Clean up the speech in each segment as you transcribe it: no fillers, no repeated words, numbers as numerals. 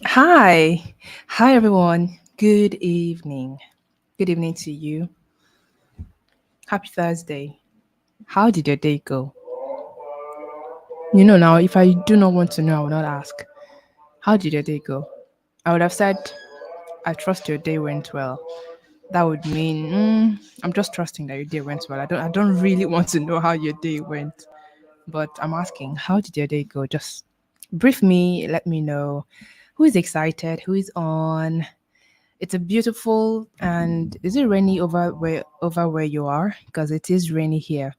Hi. Hi, everyone. Good evening. Good evening to you. Happy Thursday. How did your day go? Now, if I do not want to know, I will not ask. How did your day go? I would have said, I trust your day went well. That would mean I'm just trusting that your day went well. I don't really want to know how your day went, but I'm asking, how did your day go? Just brief me, let me know who is excited, who is on. It's a beautiful and is it rainy over where you are? Because it is rainy here.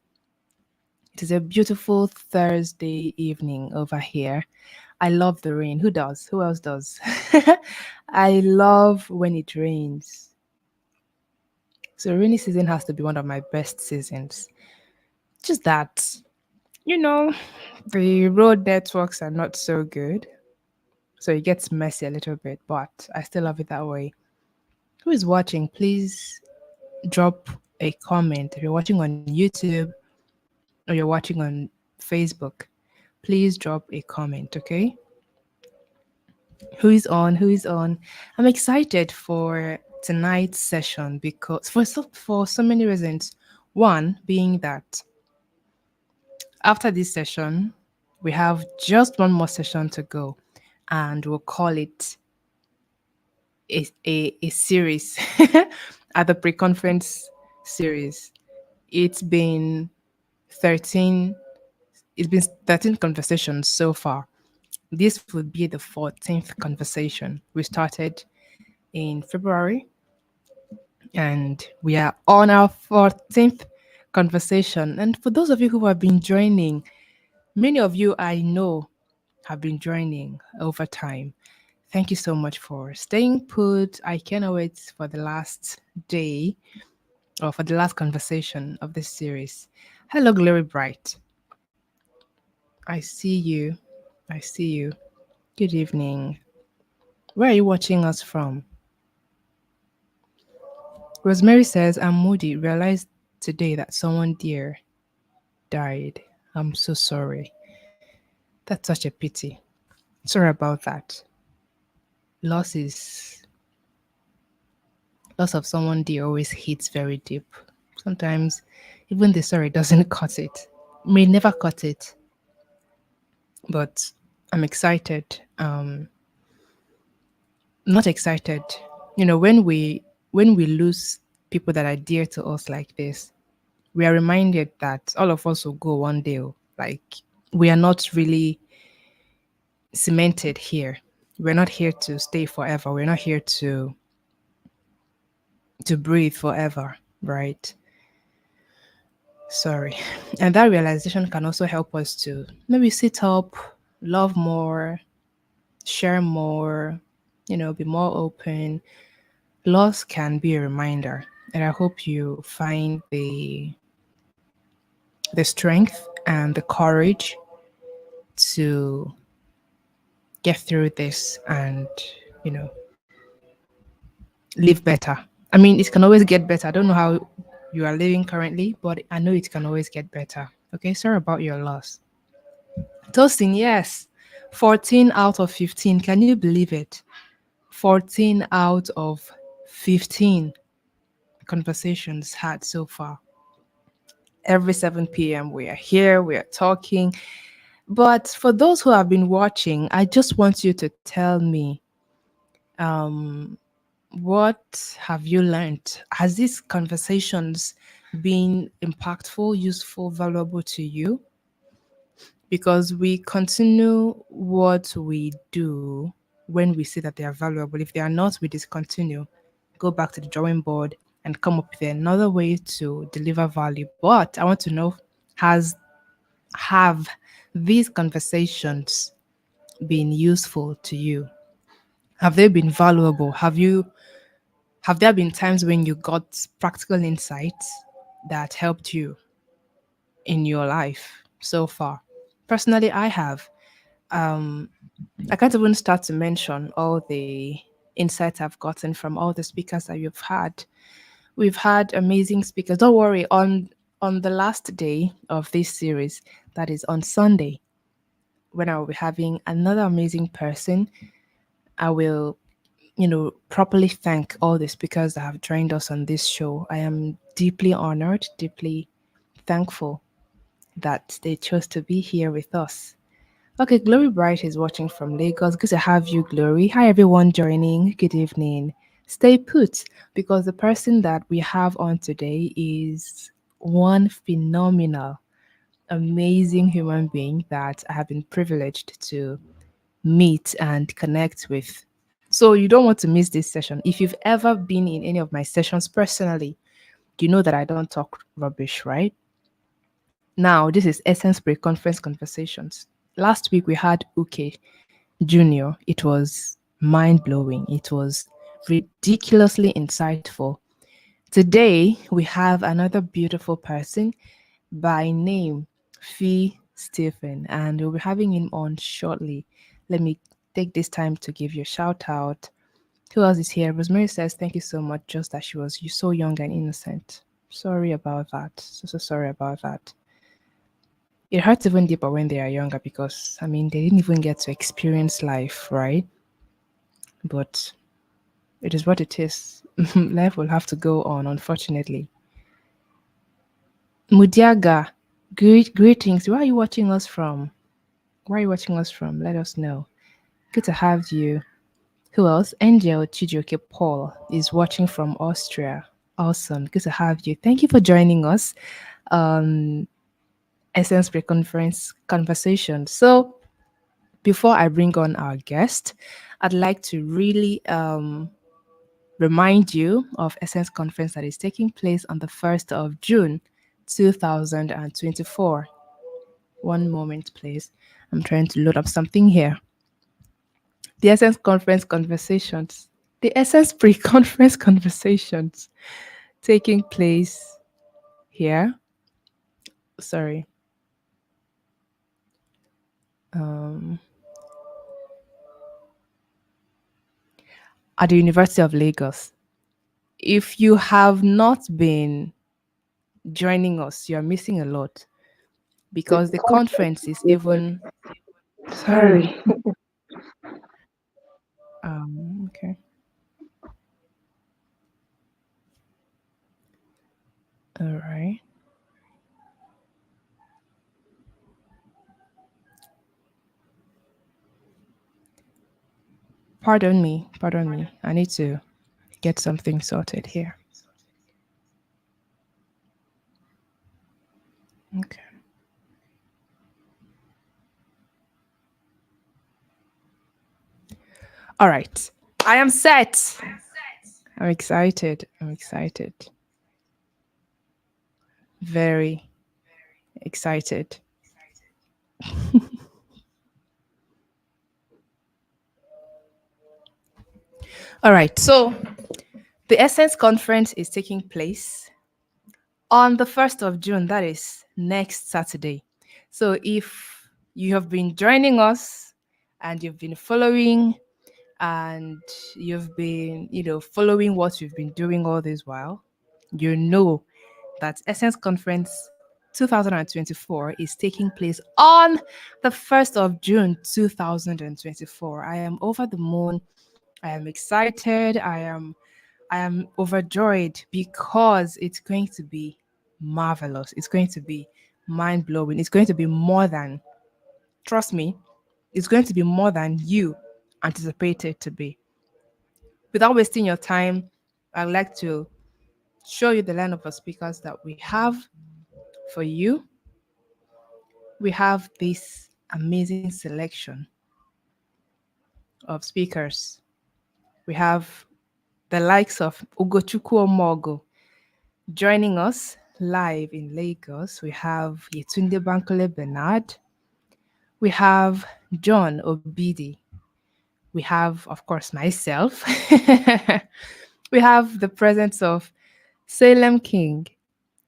It is a beautiful Thursday evening over here. I love the rain. Who does? Who else does? I love when it rains. So rainy season has to be one of my best seasons. Just that, you know, the road networks are not so good. So it gets messy a little bit, but I still love it that way. Who is watching? Please drop a comment. If you're watching on YouTube or you're watching on Facebook, please drop a comment, okay? Who is on? Who is on? I'm excited for tonight's session because for so many reasons. One being that after this session, we have just one more session to go, and we'll call it a series at the pre-conference series. It's been 13 it's been 13 conversations so far. This would be the 14th conversation. We started in February and we are on our 14th conversation. And for those of you who have been joining, many of you I know have been joining over time. Thank you so much for staying put. I cannot wait for the last day or for the last conversation of this series. Hello, Glory Bright. I see you. I see you. Good evening. Where are you watching us from? Rosemary says, I'm moody. Realized today that someone dear died. I'm so sorry. That's such a pity. Sorry about that. Loss is loss of someone dear always hits very deep. Sometimes even the sorry doesn't cut it. May never cut it. But I'm excited. Not excited. When we lose people that are dear to us like this, we are reminded that all of us will go one day. Like, we are not really cemented here. We're not here to stay forever. We're not here to breathe forever, right? Sorry. And that realization can also help us to maybe sit up, love more, share more, be more open. Loss can be a reminder. And I hope you find the strength and the courage to get through this and you know live better. I mean, it can always get better. I don't know how you are living currently, but I know it can always get better. Okay, sorry about your loss. Toasting, yes. 14 out of 15. Can you believe it? 14 out of 15 conversations had so far. Every 7 p.m. we are here, we are talking. But for those who have been watching, I just want you to tell me, um, what have you learned? Has these conversations been impactful, useful, valuable to you? Because we continue what we do when we see that they are valuable. If they are not, we discontinue, go back to the drawing board and come up with another way to deliver value. But I want to know, has have these conversations been useful to you? Have they been valuable? Have there been times when you got practical insights that helped you in your life so far? Personally, I have. Um, I can't even start to mention all the insights I've gotten from all the speakers that you've had. We've had amazing speakers. Don't worry, on the last day of this series, that is on Sunday, when I will be having another amazing person. I will, properly thank all the speakers that have joined us on this show. I am deeply honored, deeply thankful that they chose to be here with us. Okay, Glory Bright is watching from Lagos. Good to have you, Glory. Hi, everyone joining. Good evening. Stay put because the person that we have on today is one phenomenal, amazing human being that I have been privileged to meet and connect with. So, you don't want to miss this session. If you've ever been in any of my sessions personally, you know that I don't talk rubbish, right? Now, this is Essence Break Conference Conversations. Last week we had Uke Junior. It was mind blowing. It was ridiculously insightful. Today we have another beautiful person by name Fee Stephen, and we'll be having him on shortly. Let me take this time to give you a shout out. Who else is here? Rosemary says, "Thank you so much, just that she was so young and innocent." Sorry about that. So sorry about that. It hurts even deeper when they are younger because, I mean, they didn't even get to experience life, right? But it is what it is. Life will have to go on, unfortunately. Mudiaga, greetings. Where are you watching us from? Where are you watching us from? Let us know. Good to have you. Who else? Angel Chijoke Paul is watching from Austria. Awesome. Good to have you. Thank you for joining us. Um, Essence Pre-Conference Conversation. So, before I bring on our guest, I'd like to really remind you of Essence Conference that is taking place on the 1st of June, 2024. One moment, please. I'm trying to load up something here. The Essence Conference Conversations. The Essence Pre-Conference Conversations taking place here. Sorry. Um, at the University of Lagos. If you have not been joining us, you're missing a lot because the conference is even sorry. Sorry. Okay. All right. Pardon me. Pardon me. I need to get something sorted here. Okay. All right. I am set. I'm excited. I'm excited. Very excited. All right. So the Essence conference is taking place on the 1st of June. That is next Saturday. So if you have been joining us and you've been following and you've been, following what we've been doing all this while, you know that Essence Conference 2024 is taking place on the 1st of June 2024. I am over the moon. I am excited. I am overjoyed because it's going to be marvelous. It's going to be mind blowing. It's going to be more than, trust me, it's going to be more than you anticipated to be. Without wasting your time, I'd like to show you the lineup of speakers that we have for you. We have this amazing selection of speakers. We have the likes of Ugochukwu Omogo joining us live in Lagos. We have Yetunde Bankole Bernard. We have John Obidi. We have, of course, myself. We have the presence of Salem King.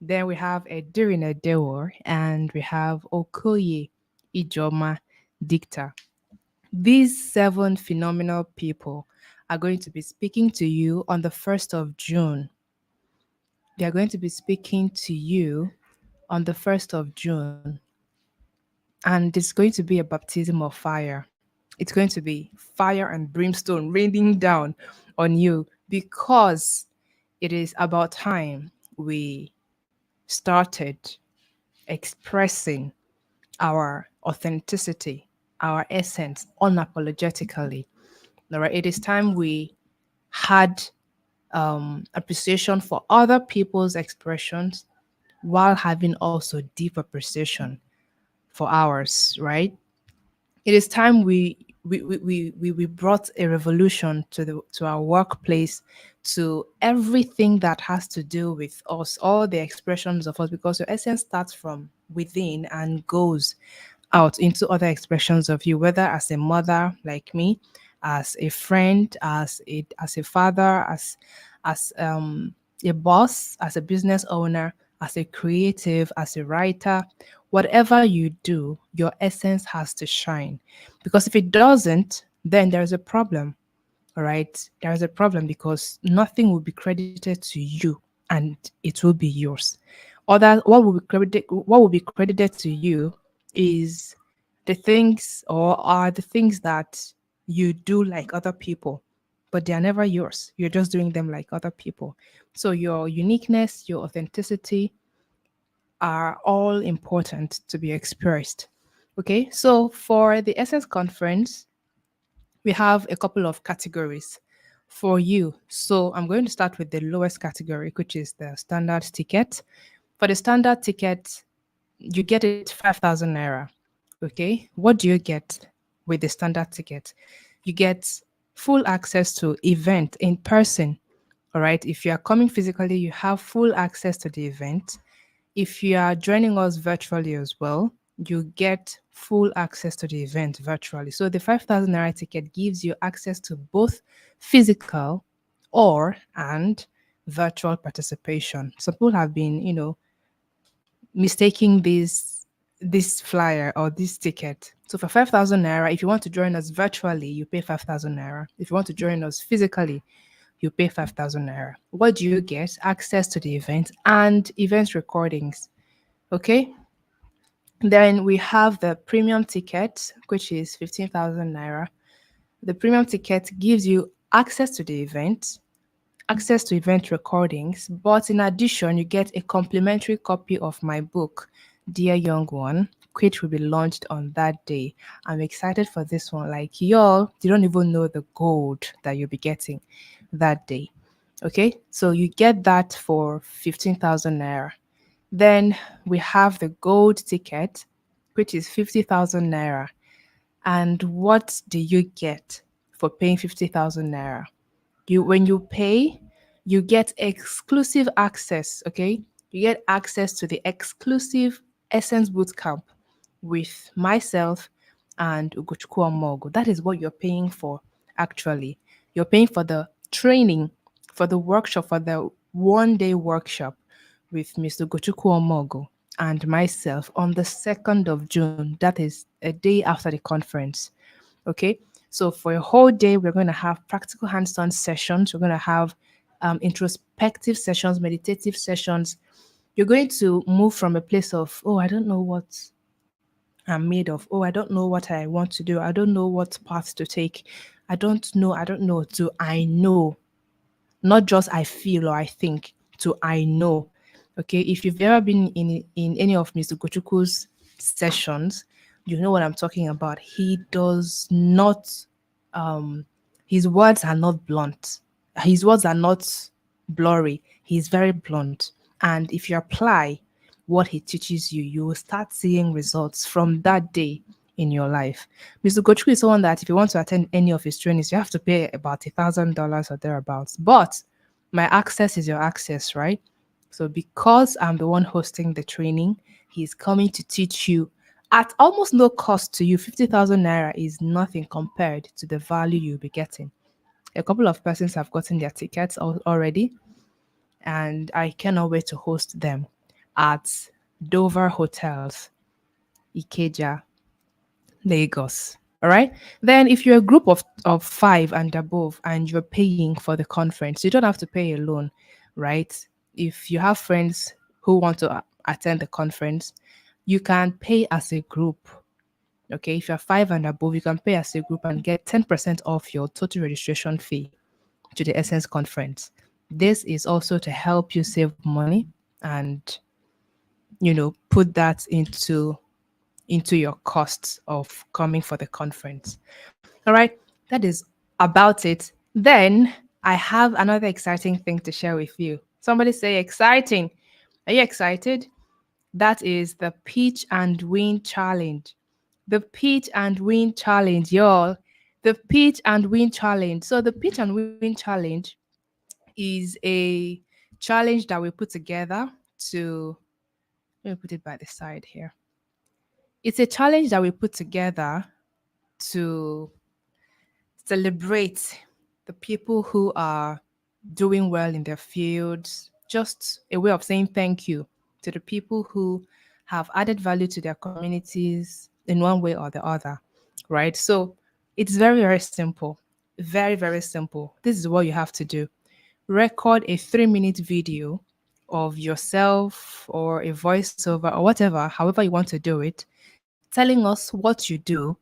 Then we have Edirin Edewor and we have Okoye Ijoma Dicta. These seven phenomenal people are going to be speaking to you on the 1st of June. They are going to be speaking to you on the 1st of June. And it's going to be a baptism of fire. It's going to be fire and brimstone raining down on you, because it is about time we started expressing our authenticity, our essence unapologetically. All right. It is time we had appreciation for other people's expressions while having also deep appreciation for ours, right? It is time we brought a revolution to our workplace, to everything that has to do with us, all the expressions of us, because your essence starts from within and goes out into other expressions of you, whether as a mother like me, as a friend, as a father, as a boss, as a business owner, as a creative, as a writer. Whatever you do, your essence has to shine, because if it doesn't, then there's a problem. All right, there is a problem, because nothing will be credited to you, and it will be yours. Other what will be credited to you is the things, or are the things that you do like other people, but they are never yours. You're just doing them like other people. So your uniqueness, your authenticity are all important to be expressed. Okay, so for the Essence Conference, we have a couple of categories for you. So I'm going to start with the lowest category, which is the standard ticket. For the standard ticket, you get it 5,000 naira. Okay, what do you get with the standard ticket? You get full access to event in person. All right, if you are coming physically, you have full access to the event. If you are joining us virtually as well, you get full access to the event virtually. So the 5,000 naira ticket gives you access to both physical or and virtual participation. Some people have been, mistaking this flyer or this ticket. So for 5,000 naira, if you want to join us virtually, you pay 5,000 naira. If you want to join us physically, you pay 5,000 naira. What do you get? Access to the event and event recordings. Okay. Then we have the premium ticket, which is 15,000 naira. The premium ticket gives you access to the event, access to event recordings, but in addition, you get a complimentary copy of my book, Dear Young One, which will be launched on that day. I'm excited for this one. Like, y'all, you don't even know the gold that you'll be getting that day. Okay, so you get that for 15,000 naira. Then we have the gold ticket, which is 50,000 naira. And what do you get for paying 50,000 naira? When you pay, you get exclusive access, okay? You get access to the exclusive Essence Bootcamp with myself and Ugochukwu Omogo. That is what you're paying for, actually. You're paying for the training, for the workshop, for the 1 day workshop with Mr. Ugochukwu Omogo and myself on the 2nd of June. That is a day after the conference. Okay. So for a whole day, we're going to have practical hands-on sessions. We're going to have introspective sessions, meditative sessions. You're going to move from a place of, oh, I don't know what I'm made of. Oh, I don't know what I want to do. I don't know what path to take. I don't know, to I know, not just I feel or I think, to I know. Okay, if you've ever been in any of Mr. Gochuku's sessions, you know what I'm talking about. He does not his words are not blunt. His words are not blurry. He's very blunt. And if you apply what he teaches you, you will start seeing results from that day in your life. Mr. Gochu is someone that if you want to attend any of his trainings, you have to pay about $1,000 or thereabouts. But my access is your access, right? So because I'm the one hosting the training, he's coming to teach you at almost no cost to you. 50,000 naira is nothing compared to the value you'll be getting. A couple of persons have gotten their tickets already, and I cannot wait to host them at Dover Hotels, Ikeja, Lagos. All right. Then, if you're a group of five and above and you're paying for the conference, you don't have to pay alone, right? If you have friends who want to attend the conference, you can pay as a group. Okay, if you're 5 and above, you can pay as a group and get 10% off your total registration fee to the Essence conference. This is also to help you save money and put that into your costs of coming for the conference. All right, that is about it. Then I have another exciting thing to share with you. Somebody say exciting. Are you excited? That is the Pitch and Win Challenge. The Pitch and Win Challenge, y'all. The Pitch and Win Challenge. So the Pitch and Win Challenge is a challenge that we put together to, let me put it by the side here. It's a challenge that we put together to celebrate the people who are doing well in their fields, just a way of saying thank you to the people who have added value to their communities in one way or the other, right? So it's very, very simple. Very, very simple. This is what you have to do: record a 3-minute video of yourself or a voiceover or whatever, however you want to do it, telling us what you do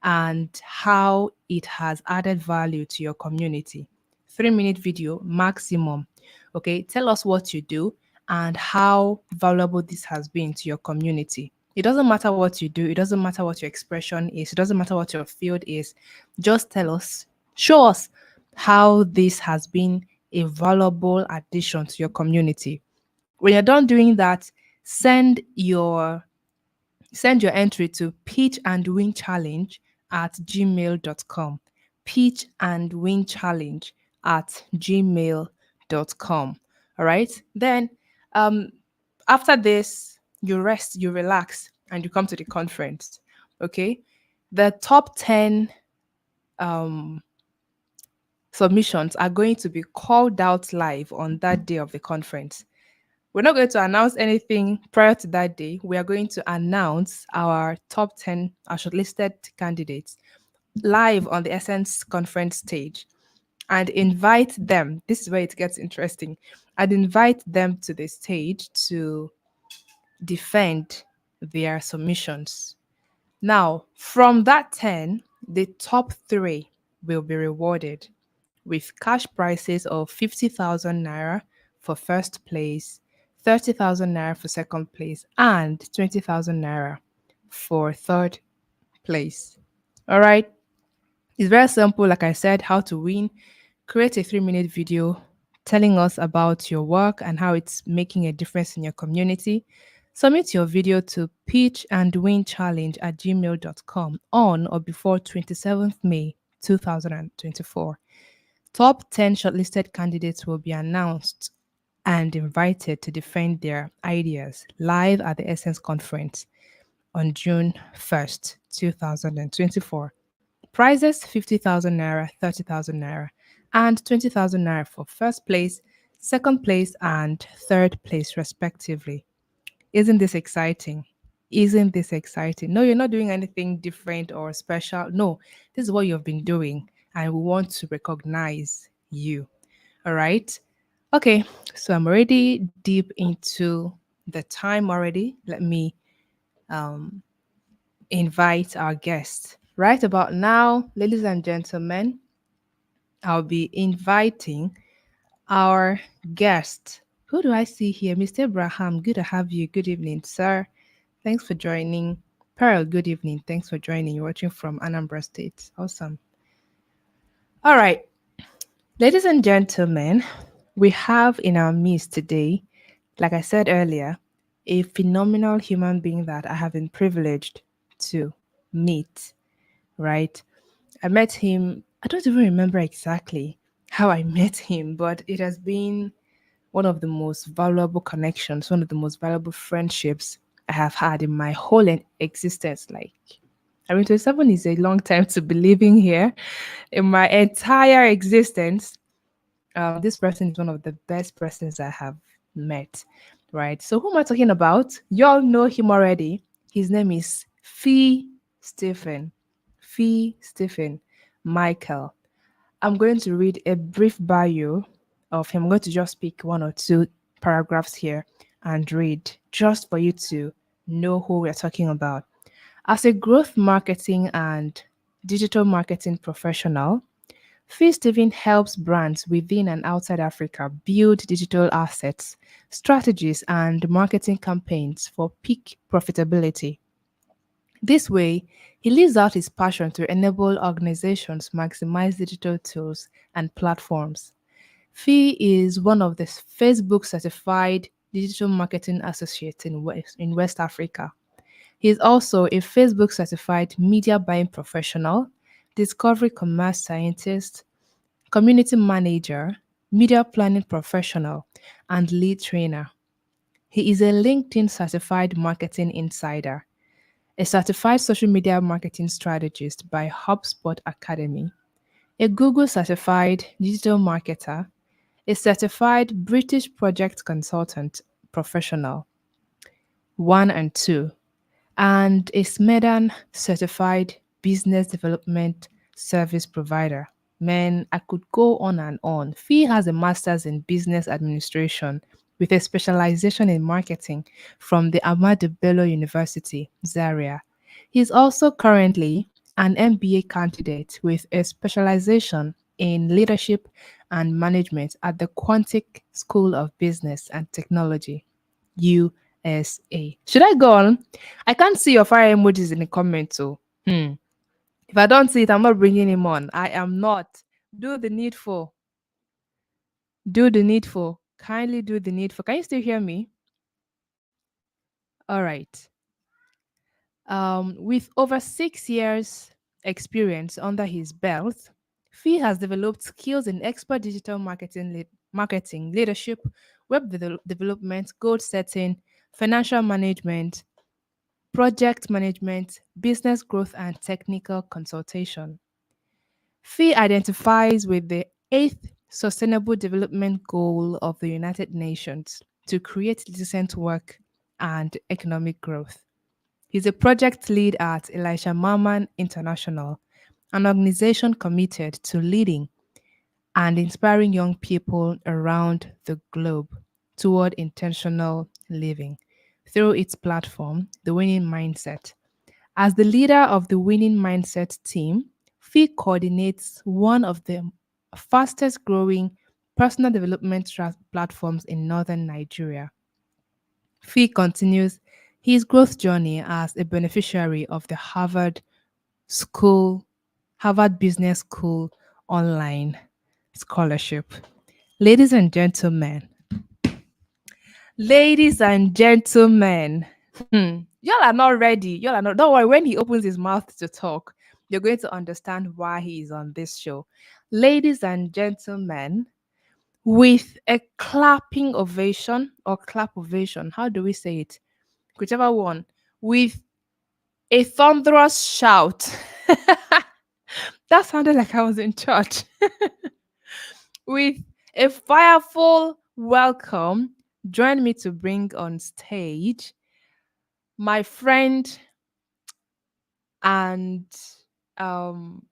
and how it has added value to your community. 3-minute video maximum. Okay, tell us what you do and how valuable this has been to your community. It doesn't matter what you do, it doesn't matter what your expression is, it doesn't matter what your field is. Just tell us, show us how this has been a valuable addition to your community. When you're done doing that, send your entry to pitchandwinchallenge@gmail.com. Pitchandwinchallenge@gmail.com. All right. Then um after this, you rest, you relax, and you come to the conference. Okay. The top 10 um submissions are going to be called out live on that day of the conference. We're not going to announce anything prior to that day. We are going to announce our top 10, our shortlisted candidates live on the Essence conference stage and invite them. This is where it gets interesting. I'd invite them to the stage to defend their submissions. Now, from that 10, the top 3 will be rewarded with cash prizes of 50,000 naira for first place, 30,000 naira for second place, and 20,000 naira for third place. All right. It's very simple. Like I said, how to win. Create a 3-minute video telling us about your work and how it's making a difference in your community. Submit your video to pitchandwinchallenge@gmail.com on or before 27th May 2024. Top 10 shortlisted candidates will be announced and invited to defend their ideas live at the Essence Conference on June 1st, 2024. Prizes 50,000 naira, 30,000 naira, and 20,000 naira for first place, second place, and third place, respectively. Isn't this exciting? Isn't this exciting? No, you're not doing anything different or special. No, this is what you've been doing, and we want to recognize you. All right. Okay, so I'm already deep into the time already. Let me um, invite our guest. Right about now, ladies and gentlemen, I'll be inviting our guest. Who do I see here? Mr. Abraham, good to have you. Good evening, sir. Thanks for joining. Pearl, good evening. Thanks for joining. You're watching from Anambra State. Awesome. All right, ladies and gentlemen, we have in our midst today, like I said earlier, a phenomenal human being that I have been privileged to meet, right? I met him, I don't even remember exactly how I met him, but it has been one of the most valuable connections, one of the most valuable friendships I have had in my whole existence. Like, I mean, 27 is a long time to be living here. In my entire existence, this person is one of the best persons I have met, right? So, who am I talking about? You all know him already. His name is Fee Stephen. Fee Stephen Michael. I'm going to read a brief bio of him. I'm going to just pick 1 or 2 paragraphs here and read just for you to know who we're talking about. As a growth marketing and digital marketing professional, Fee Steven helps brands within and outside Africa build digital assets, strategies, and marketing campaigns for peak profitability. This way, he lives out his passion to enable organizations maximize digital tools and platforms. Fee is one of the Facebook certified digital marketing associates in West Africa. He is also a Facebook certified media buying professional, discovery commerce scientist, community manager, media planning professional, and lead trainer. He is a LinkedIn certified marketing insider, a certified social media marketing strategist by HubSpot Academy, a Google certified digital marketer, a certified British project consultant professional, 1 and 2, and a SMEDAN certified business development service provider. Man, I could go on and on. Fee has a master's in business administration with a specialization in marketing from the Ahmadu Bello University, Zaria. He's also currently an MBA candidate with a specialization in leadership and management at the Quantic School of Business and Technology, USA. Should I go on? I can't see your fire emojis in the comments, so if I don't see it, I'm not bringing him on. I am not. Do the needful. Do the needful. Kindly do the needful. Can you still hear me? All right. With over 6 years experience under his belt, Fee has developed skills in expert digital marketing leadership, development, goal setting, financial management, project management, business growth, and technical consultation. Fee identifies with the eighth Sustainable Development Goal of the United Nations to create decent work and economic growth. He's a project lead at Elisha Marman International, an organization committed to leading and inspiring young people around the globe toward intentional living through its platform, The Winning Mindset. As the leader of the Winning Mindset team, Fee coordinates one of the fastest growing personal development platforms in northern Nigeria. Fee continues his growth journey as a beneficiary of the School, Harvard Business School online scholarship. Ladies and gentlemen, ladies and gentlemen, y'all are not ready. Y'all are not. Don't worry. When he opens his mouth to talk, you're going to understand why he is on this show. Ladies and gentlemen, with a clapping ovation or clap ovation, how do we say it? Whichever one. With a thunderous shout. That sounded like I was in church. With a fireful welcome, join me to bring on stage my friend and um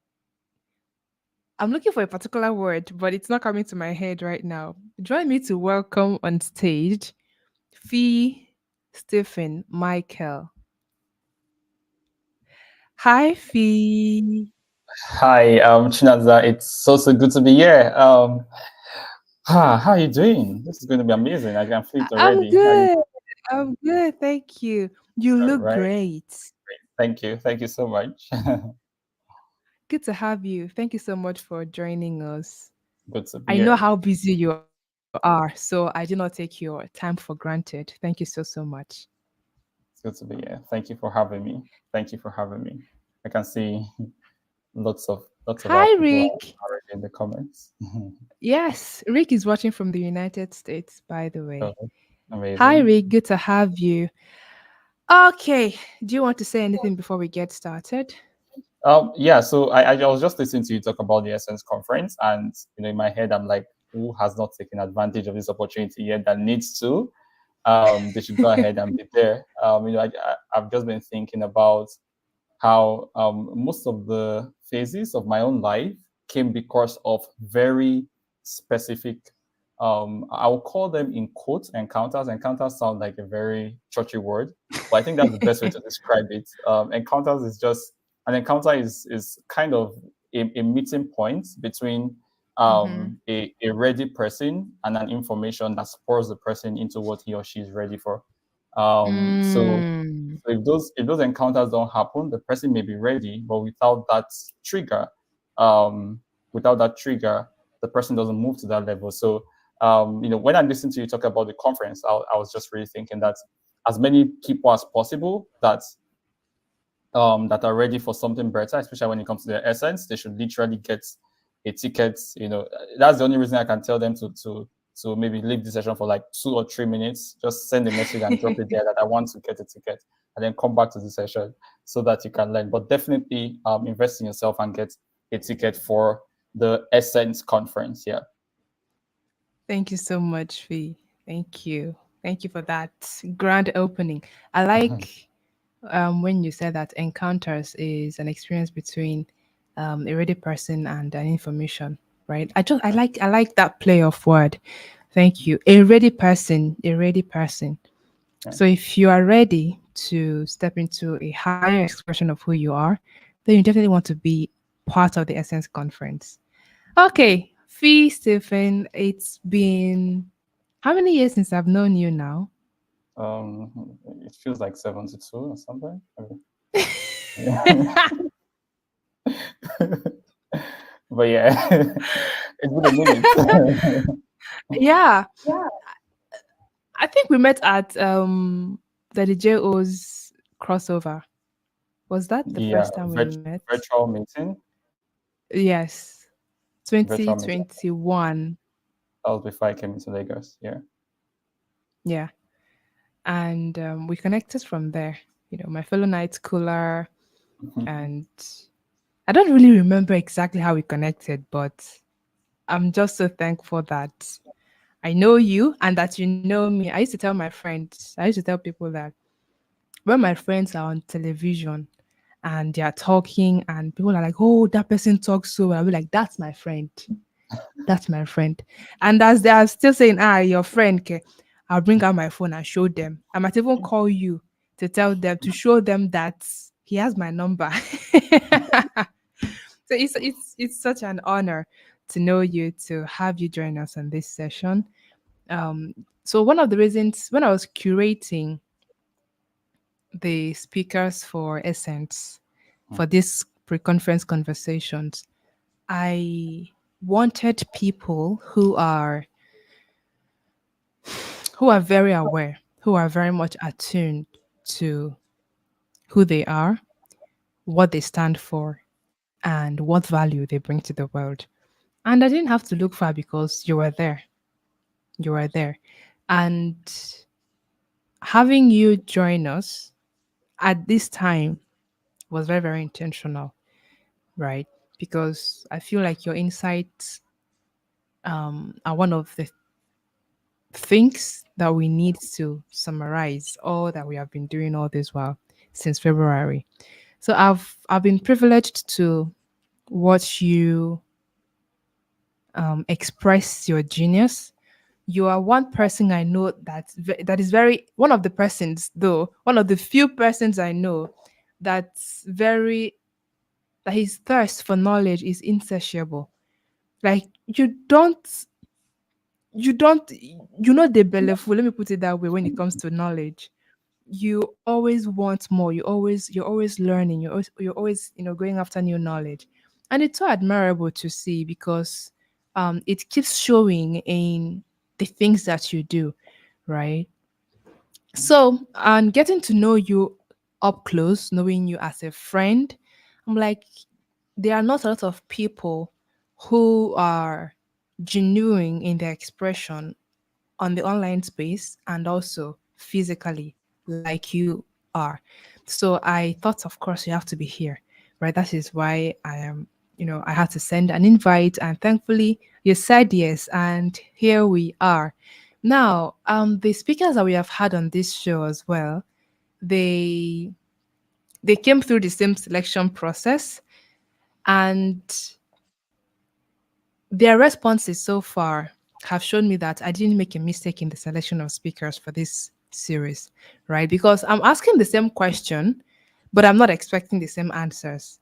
I'm looking for a particular word, but it's not coming to my head right now. Join me to welcome on stage Fee Stephen Michael. Hi Fee. Hi, Chinaza. It's so good to be here. How are you doing? This is going to be amazing. I can feel it I'm already. How are you? good. I'm good. Thank you. You All look right. great. Thank you. Thank you so much. Good to have you. Thank you so much for joining us. Good to be I know here. how busy you are, so I do not take your time for granted. Thank you so much. It's good to be here. Thank you for having me. Thank you for having me. I can see lots of our Hi, people are Rick. already in the comments. Yes, Rick is watching from the United States, by the Oh, way. Hi, amazing. Rick. Good to have you. Okay. Do you want to say anything before we get started? Yeah. So I was just listening to you talk about the Essence conference, and in my head, I'm like, who has not taken advantage of this opportunity yet that needs to? They should go ahead and be there. I've just been thinking about how most of the phases of my own life came because of very specific I'll call them in quotes encounters. Encounters sound like a very churchy word, but I think that's the best way to describe it. Encounters is just an encounter is kind of a meeting point between Mm-hmm. a ready person and an information that spurs the person into what he or she is ready for. So Mm. if those encounters don't happen, the person may be ready, but trigger, um, without that trigger, the person doesn't move to that level. So when I listened to you talk about the conference, I was just really thinking that as many people as possible that are ready for something better, especially when it comes to their essence, they should literally get a ticket. That's the only reason I can tell them to maybe leave the session for like 2 or 3 minutes. Just send a message and drop it there that I want to get a ticket, and then come back to the session so that you can learn. But definitely invest in yourself and get a ticket for the Essence conference. Yeah. Thank you so much, Fee. Thank you. Thank you for that grand opening. I like when you said that encounters is an experience between a ready person and an information, right? I like that play of word. Thank you. A ready person, a ready person. Yeah. So if you are ready to step into a higher expression of who you are, then you definitely want to be part of the Essence conference. Okay, Fee Stephen, it's been how many years since I've known you now? It feels like 72 or something. Yeah. But yeah, it's been a minute. Yeah, I think we met at the JO's crossover. Was that the Yeah, first time we met? virtual meeting. Yes, Virtual meeting. 2021. That was before I came into Lagos. Yeah. Yeah, and we connected from there. You know, my fellow night cooler, and I don't really remember exactly how we connected, but I'm just so thankful that I know you and that you know me. I used to tell my friends, I used to tell people that when my friends are on television and they are talking and people are like, oh, that person talks so well, I'll be like, that's my friend. That's my friend. And as they are still saying, your friend, okay, I'll bring out my phone and show them. I might even call you to tell them, to show them that he has my number. So it's such an honor to know you, to have you join us on this session. Um, so one of the reasons when I was curating the speakers for Essence for this pre-conference conversations, I wanted people who are very aware, who are very much attuned to who they are, what they stand for, and what value they bring to the world. And I didn't have to look far because you were there. You were there. And having you join us at this time was very, very intentional, right? Because I feel like your insights are one of the things that we need to summarize all that we have been doing all this while since February. So I've been privileged to watch you express your genius. You are one person I know that is very one of the persons though one of the few persons I know that's very that his thirst for knowledge is insatiable. Like you're not the bellyful. Let me put it that way. When it comes to knowledge, you always want more. You're always learning. You're always going after new knowledge, and it's so admirable to see because it keeps showing in the things that you do, right? So, and getting to know you up close, knowing you as a friend, I'm like, there are not a lot of people who are genuine in their expression on the online space and also physically like you are. So I thought, of course, you have to be here, right? That is why I had to send an invite, and thankfully you said yes, and here we are. Now, the speakers that we have had on this show as well, they they came through the same selection process, and their responses so far have shown me that I didn't make a mistake in the selection of speakers for this series, right? Because I'm asking the same question, but I'm not expecting the same answers,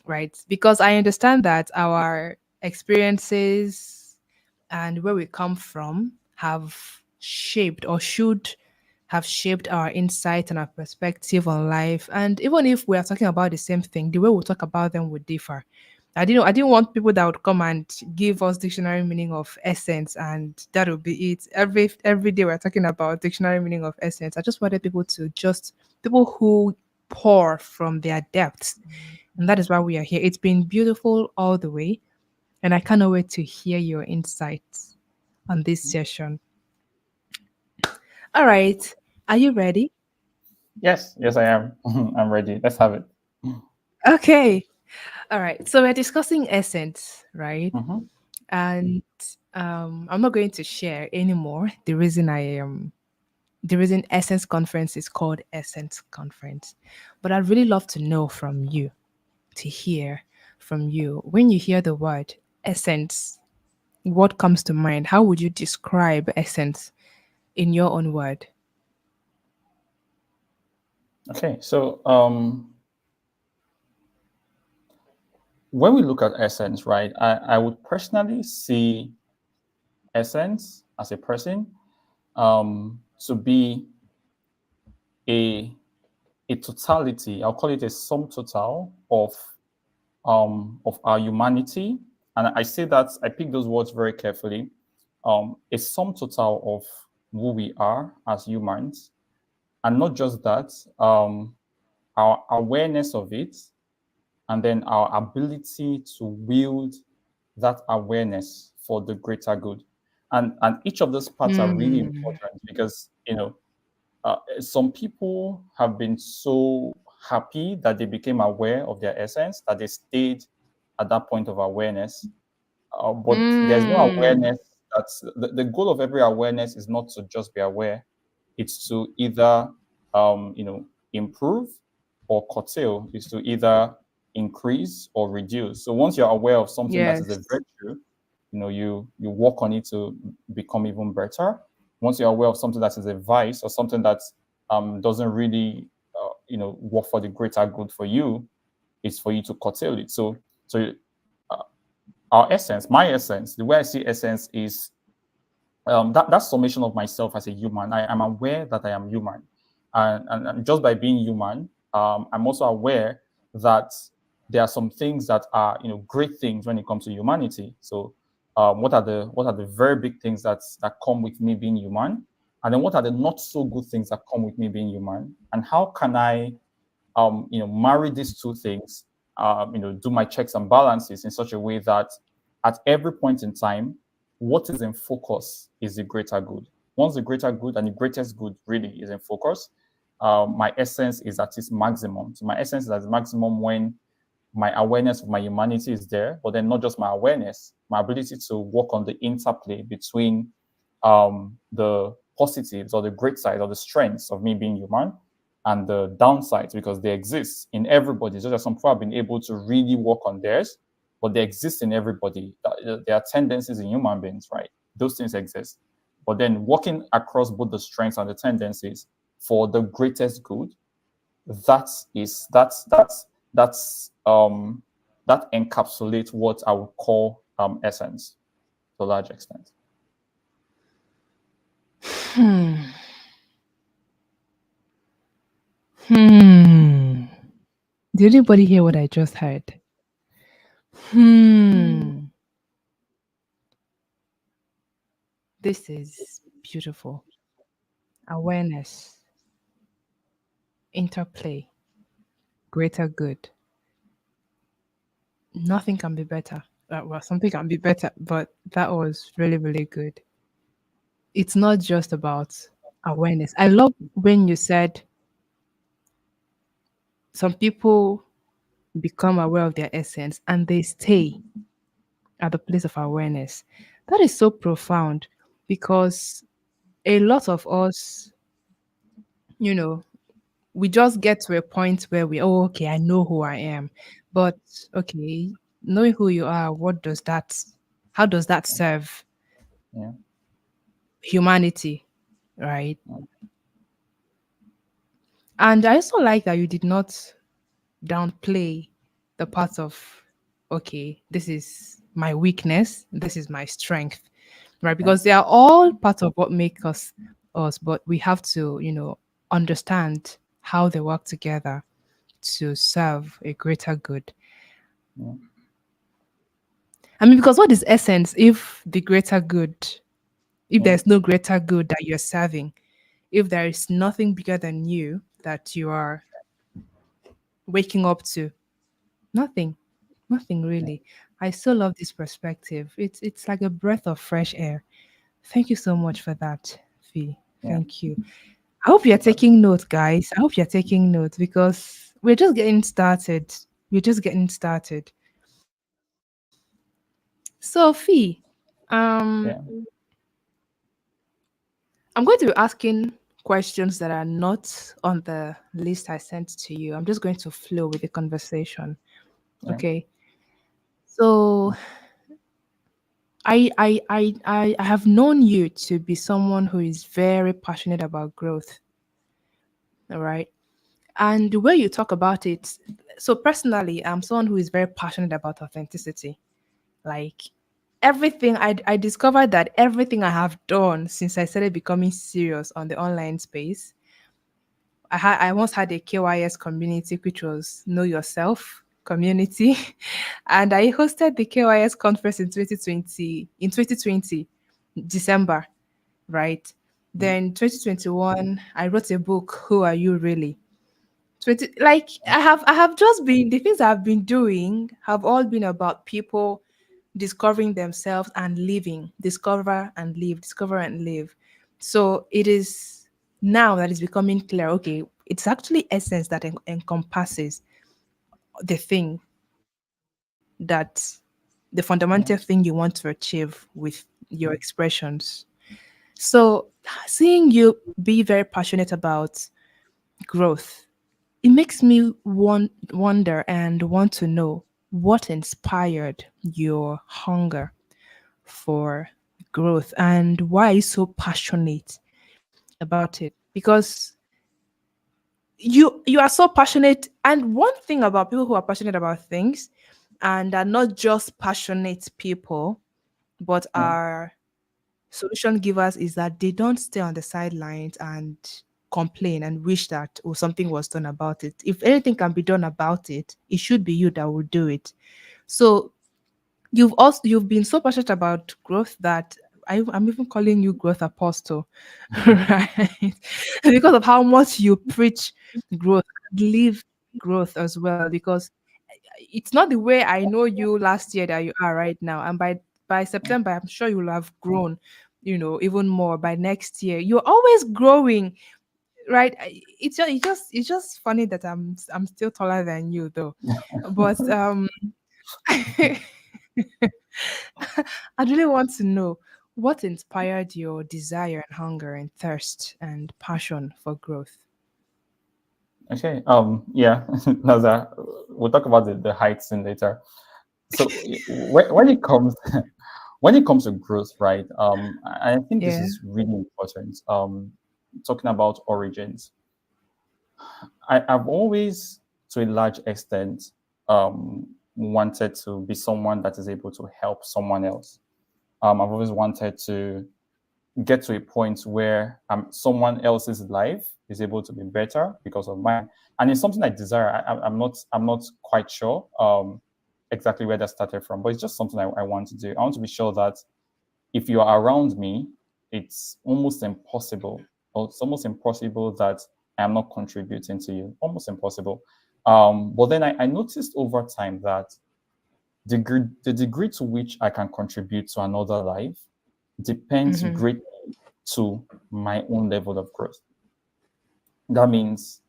right? Because I understand that our experiences and where we come from have shaped or should have shaped our insight and our perspective on life. And even if we are talking about the same thing, the way we talk about them would differ. I didn't want people that would come and give us dictionary meaning of essence and that would be it. Every day we're talking about dictionary meaning of essence. I just wanted people who pour from their depths. And that is why we are here. It's been beautiful all the way. And I cannot wait to hear your insights on this session. All right. Are you ready? Yes, yes, I am. I'm ready. Let's have it. Okay. All right. So we're discussing essence, right? Mm-hmm. And I'm not going to share anymore the reason Essence Conference is called Essence Conference. But I'd really love to know from you, to hear from you. When you hear the word essence, what comes to mind? How would you describe essence in your own word? Okay, so when we look at essence, right, I would personally see essence as a person to be a a totality. I'll call it a sum total of our humanity. And I say that I pick those words very carefully. A sum total of who we are as humans, and not just that, our awareness of it, and then our ability to wield that awareness for the greater good. And each of those parts are really Hmm. important because some people have been so happy that they became aware of their essence that they stayed at that point of awareness. But there's no Hmm. awareness. That's the goal of every awareness is not to just be aware; it's to either improve or curtail. Is to either increase or reduce. So once you're aware of something that is a Yes. virtue, you work on it to become even better. Once you're aware of something that is a vice or something that doesn't really work for the greater good for you, it's for you to curtail it. So uh, our essence, my essence, the way I see essence is that summation of myself as a human. I am aware that I am human, and just by being human, I'm also aware that there are some things that are great things when it comes to humanity. So, what are the very big things that come with me being human, and then what are the not so good things that come with me being human, and how can I marry these two things, do my checks and balances in such a way that at every point in time, what is in focus is the greater good. Once the greater good and the greatest good really is in focus, my essence is at its maximum. So my essence is at its maximum when my awareness of my humanity is there, but then not just my awareness, my ability to work on the interplay between the positives or the great side or the strengths of me being human and the downsides because they exist in everybody. Just that some people have been able to really work on theirs, but they exist in everybody. There are tendencies in human beings, right? Those things exist. But then working across both the strengths and the tendencies for the greatest good, that is that encapsulates what I would call essence to a large extent. Hmm. Hmm. Did anybody hear what I just heard? Hmm. This is beautiful. Awareness, interplay, greater good. Nothing can be better. Well, something can be better, but that was really, really good. It's not just about awareness. I love when you said some people become aware of their essence and they stay at the place of awareness. That is so profound because a lot of us, you know, we just get to a point where oh, okay, I know who I am. But okay, knowing who you are, how does that serve? Yeah. humanity, right? Yeah. And I also like that you did not downplay the parts of, okay, this is my weakness, this is my strength, right? Yeah. Because they are all part of what make us us, but we have to, understand how they work together to serve a greater good. Yeah. I mean, because what is essence if the greater good, if Yeah. there's no greater good that you're serving, if there is nothing bigger than you that you are waking up to? Nothing. Nothing really. I still love this perspective. It's like a breath of fresh air. Thank you so much for that, Fee. Yeah. Thank you. I hope you're taking notes, guys. I hope you're taking notes because we're just getting started. We're just getting started. So, Fee, um, Yeah. I'm going to be asking questions that are not on the list I sent to you. I'm just going to flow with the conversation. Yeah. Okay. So I have known you to be someone who is very passionate about growth. All right. And the way you talk about it, so personally, I'm someone who is very passionate about authenticity. Like I discovered that everything I have done since I started becoming serious on the online space, I once had a KYS community, which was Know Yourself community. And I hosted the KYS conference in 2020 December, right? Mm. Then 2021, I wrote a book, Who Are You Really? 20, like I have just been, the things I've been doing have all been about people discovering themselves and living, discover and live, discover and live. So it is now that it's becoming clear, okay, it's actually essence that encompasses the thing that the fundamental thing you want to achieve with your expressions. So seeing you be very passionate about growth, it makes me wonder and want to know what inspired your hunger for growth and why are you so passionate about it? Because you are so passionate, and one thing about people who are passionate about things and are not just passionate people but Yeah. are solution givers is that they don't stay on the sidelines and complain and wish that, oh, something was done about it. If anything can be done about it, it should be you that will do it. So you've been so passionate about growth that I'm even calling you growth apostle, right? Because of how much you preach growth and live growth as well. Because it's not the way I know you last year that you are right now, and by September, I'm sure you will have grown, even more by next year. You're always growing, right? It's just funny that I'm still taller than you though, but I really want to know what inspired your desire and hunger and thirst and passion for growth. Okay. Yeah. Naza, we'll talk about the heights in later. So when it comes when it comes to growth, right? I think this Yeah. is really important. Talking about origins, I've always, to a large extent, wanted to be someone that is able to help someone else. I've always wanted to get to a point where someone else's life is able to be better because of mine, and it's something I desire. I'm not quite sure exactly where that started from, but it's just something I want to do. I want to be sure that if you are around me, it's almost impossible, or it's almost impossible that I am not contributing to you. Almost impossible. But then I noticed over time that the degree to which I can contribute to another life depends Mm-hmm. greatly to my own level of growth. That means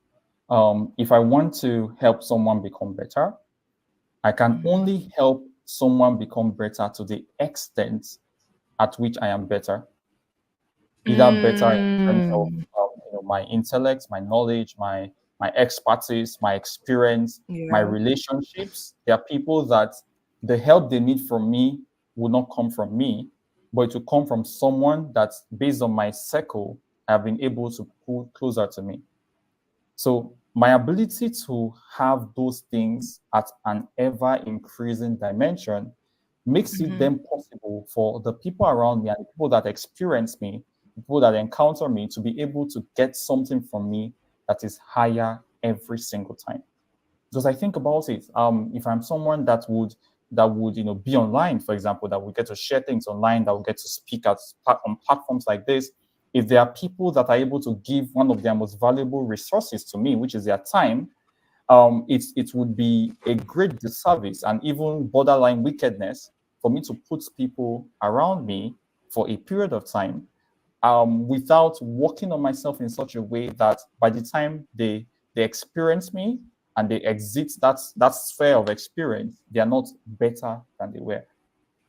if I want to help someone become better, I can only help someone become better to the extent at which I am better, either better in terms of Mm, my intellect, my knowledge, my expertise, my experience, my yeah. relationships. There are people that the help they need from me will not come from me. but it will come from someone that's based on my circle have been able to pull closer to me. So my ability to have those things at an ever increasing dimension makes it Mm-hmm. then possible for the people around me and the people that experience me, people that encounter me, to be able to get something from me that is higher every single time. Because I think about it, if I'm someone that would be online, for example, that would get to share things online, that would get to speak on platforms like this, if there are people that are able to give one of their most valuable resources to me, which is their time, it would be a great disservice and even borderline wickedness for me to put people around me for a period of time, without working on myself in such a way that by the time they experience me and they exit that sphere of experience, they are not better than they were.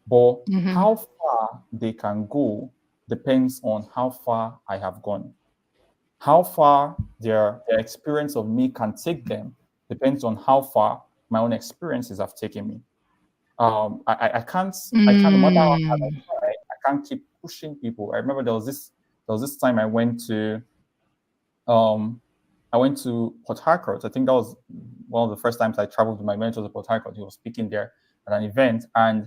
But Mm-hmm. how far they can go depends on how far I have gone. How far their experience of me can take them depends on how far my own experiences have taken me. I can't, no matter how hard I Mm. try, I can't keep pushing people. I remember there was this time um I went to Port Harcourt. I think that was one of the first times I traveled with my mentor to Port Harcourt. He was speaking there at an event, and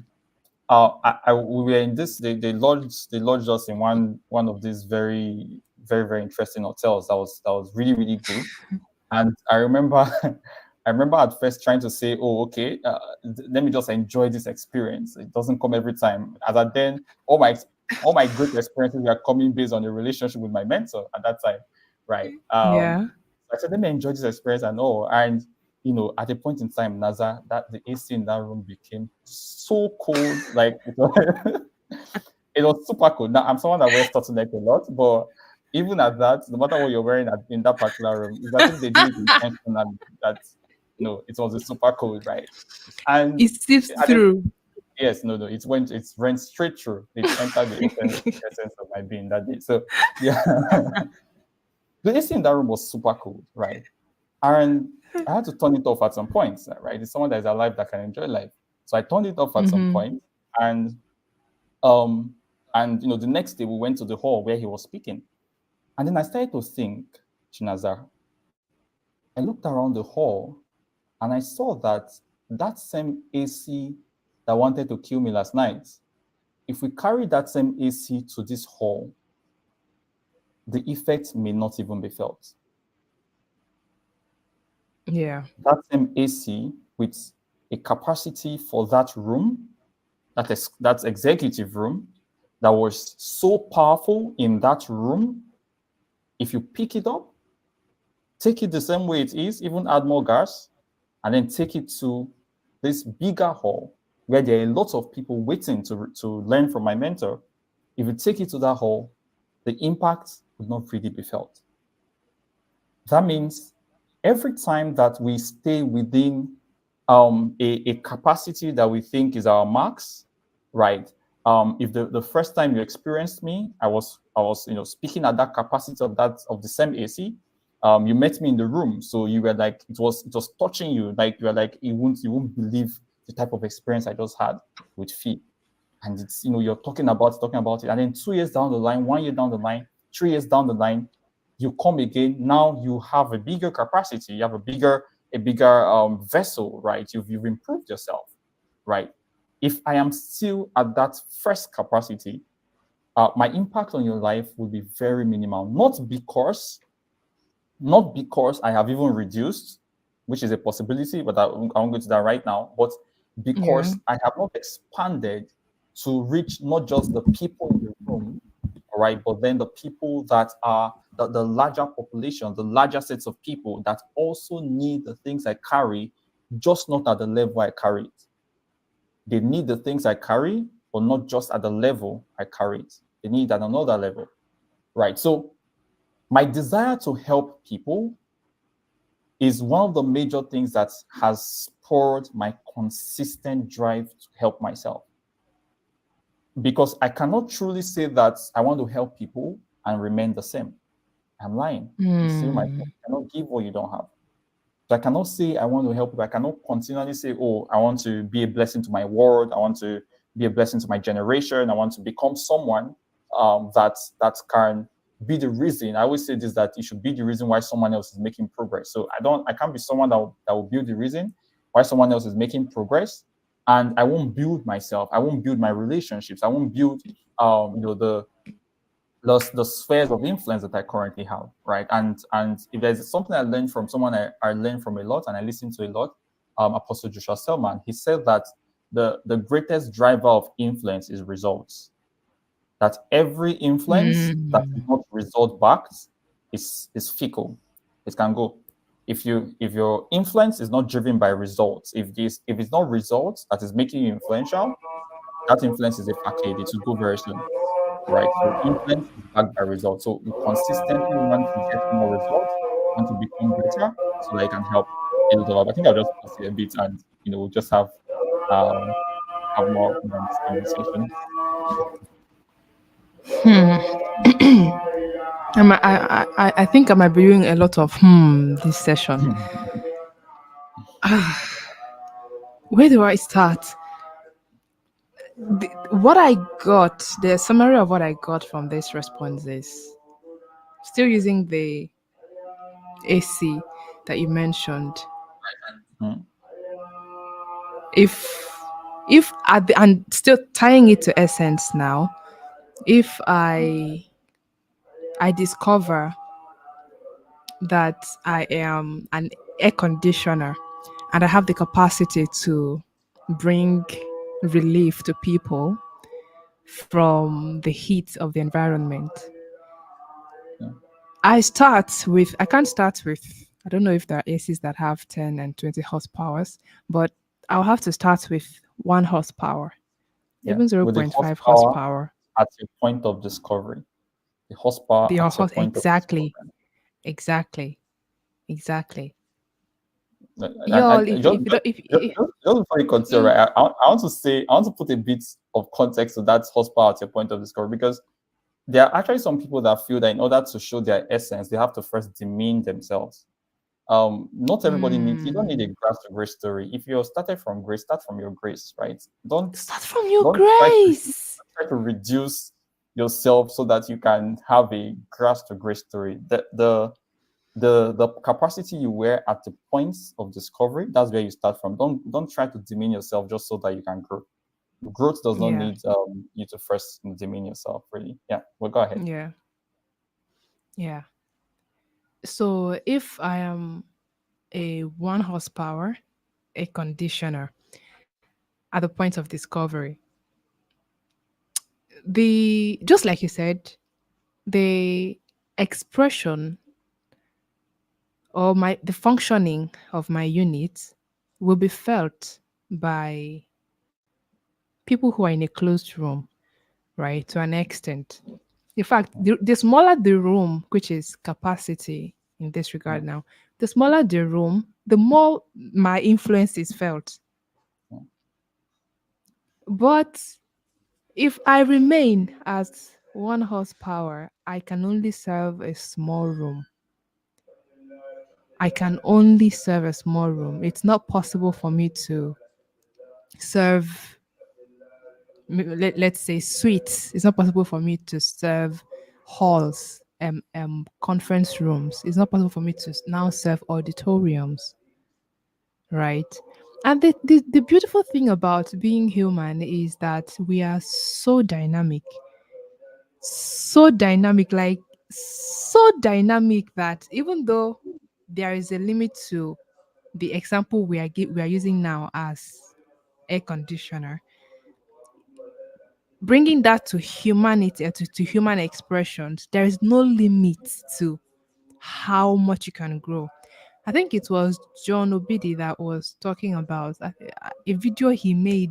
we were in this. They lodged us in one of these very very very interesting hotels. That was really really good. And I remember, I remember at first trying to say, "Oh, okay, let me just enjoy this experience. It doesn't come every time." As at then, all my great experiences were coming based on the relationship with my mentor at that time, right? Yeah. I said, "Let me enjoy this experience and all." And at a point in time, Naza, that the AC in that room became so cold, like it was super cool. Now I'm someone that wears turtleneck a lot, but even at that, no matter what you're wearing in that particular room, it's as if they did it intentionally. That no, it was a super cold, right? And It seeps at the, through. yes, no, it went straight through. It entered the essence of my being that day. So yeah, the AC in that room was super cold, right? And I had to turn it off at some point, right? It's someone that is alive that can enjoy life. So I turned it off at some Mm-hmm. point, and um, the next day we went to the hall where he was speaking. And then I started to think, Chinazar, I looked around the hall and I saw that that same AC that wanted to kill me last night, if we carry that same AC to this hall, the effect may not even be felt. Yeah. That same AC with a capacity for that room, that executive room, that was so powerful in that room, if you pick it up, take it the same way it is, even add more gas, and then take it to this bigger hall where there are a lot of people waiting to learn from my mentor. If you take it to that hall, the impact would not really be felt. That means every time that we stay within a capacity that we think is our max, right? If the first time you experienced me, I was speaking at that capacity of the same AC. You met me in the room, so you were like it was touching you, like you were like you won't believe the type of experience I just had with Fee. And it's you're talking about it, and then 2 years down the line, 1 year down the line, 3 years down the line, you come again. Now you have a bigger capacity, you have a bigger vessel, right? You've improved yourself, right? If I am still at that first capacity, my impact on your life will be very minimal. Not because I have even reduced, which is a possibility, but I won't go to that right now. But Yeah. because I have not expanded to reach not just the people in the room, all right, but then the people that are the larger population, the larger sets of people that also need the things I carry, just not at the level I carry it. They need the things I carry, but not just at the level I carry it. They need at another level, right? So my desire to help people is one of the major things that has spurred my consistent drive to help myself. Because I cannot truly say that I want to help people and remain the same. I'm lying. I'm still myself. Mm. I cannot give what you don't have. So I cannot say I want to help people. I cannot continually say, oh, I want to be a blessing to my world. I want to be a blessing to my generation. I want to become someone that can be the reason. I always say this, that it should be the reason why someone else is making progress. So I can't be someone that will build the reason why someone else is making progress, and I won't build myself. I won't build my relationships. I won't build the spheres of influence that I currently have, right? And if there's something I learned from someone I learned from a lot and I listen to a lot, Apostle Joshua Selman, he said that the greatest driver of influence is results. That every influence that is Mm. not result backed is fickle. It can go. If your influence is not driven by results, if it's not results that is making you influential, that influence is a facade. It will go very soon, right? So influence is backed by results. So you consistently want to get more results, want to become better, so that you can help build up. I think I'll just pause here a bit, and we'll just um, have more in this conversation. I think I might be doing a lot of this session. Where do I start? What I got, the summary of what I got from this response is still using the AC that you mentioned. Mm, If at the, and still tying it to essence now, if I discover that I am an air conditioner and I have the capacity to bring relief to people from the heat of the environment. yeah. I can't start with, I don't know if there are ACs that have 10 and 20 horsepowers, but I'll have to start with 1 horsepower, Yeah, even with the 0.5 horsepower horsepower. at your point of discovery, the horsepower The at your horse, point of exactly, discovery. exactly, exactly. And Y'all, if you just, don't, if just before you continue, mm, right? I want to say, I want to put a bit of context to that horsepower at your point of discovery, because there are actually some people that feel that in order to show their essence, they have to first demean themselves. Not everybody needs. You don't need a grass to grace story. If you're started from grace, start from your grace, right? Don't start from your don't grace. try to reduce yourself so that you can have a grass to grace story. The capacity you were at the points of discovery, that's where you start from. Don't try to demean yourself just so that you can grow. Growth does not Yeah, need you to first demean yourself, really. Yeah, well, go ahead. yeah, yeah. So if I am a 1 horsepower, a conditioner at the point of discovery, the just like you said, the expression or the functioning of my unit will be felt by people who are in a closed room, right? To an extent. In fact, the smaller the room, which is capacity in this Yeah, regard now, the smaller the room, the more my influence is felt. yeah, But if I remain as 1 horsepower, I can only serve a small room. I can only serve a small room. It's not possible for me to serve, let's say, suites. It's not possible for me to serve halls, conference rooms. It's not possible for me to now serve auditoriums, right? And the beautiful thing about being human is that we are so dynamic, like so dynamic that even though there is a limit to the example we are using now as air conditioner, bringing that to humanity, to human expressions, there is no limit to how much you can grow. I think it was John Obidi that was talking about a video he made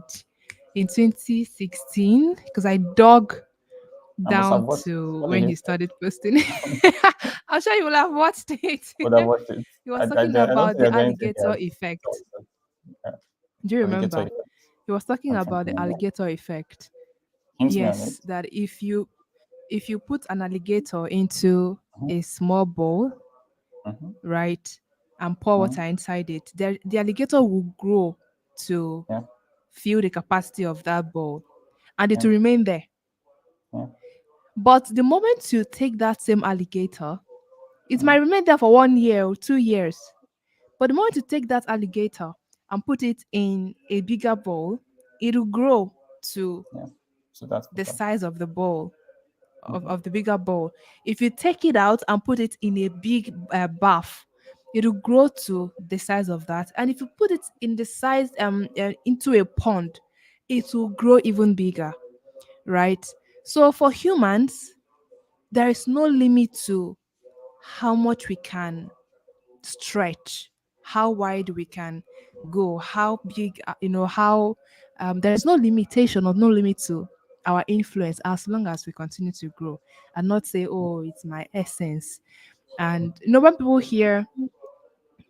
in 2016, because I dug I must have down watched it. to What did when he he say? started posting. I'm sure you will have watched it. Would have watched it. He was I talking don't think about the there's anything alligator else. effect. Yeah, Do you I will get to remember? it. He was talking I'm trying to about the remember. alligator effect. Hint me on it. Yes, that if you put an alligator into Mm-hmm, a small bowl, mm-hmm, right, and pour mm-hmm. water inside it, the alligator will grow to Yeah, fill the capacity of that bowl. and it Yeah. will remain there. Yeah. But the moment you take that same alligator, it Yeah. might remain there for 1 year or 2 years. But the moment you take that alligator and put it in a bigger bowl, it will grow to Yeah. So that's the better. size of the bowl, Mhm. of the bigger bowl. If you take it out and put it in a big bath, it will grow to the size of that. And if you put it in the size into a pond, it will grow even bigger, right? So for humans, there is no limit to how much we can stretch, how wide we can go, how big, how there's no limitation or no limit to our influence as long as we continue to grow and not say, oh, it's my essence. And when people hear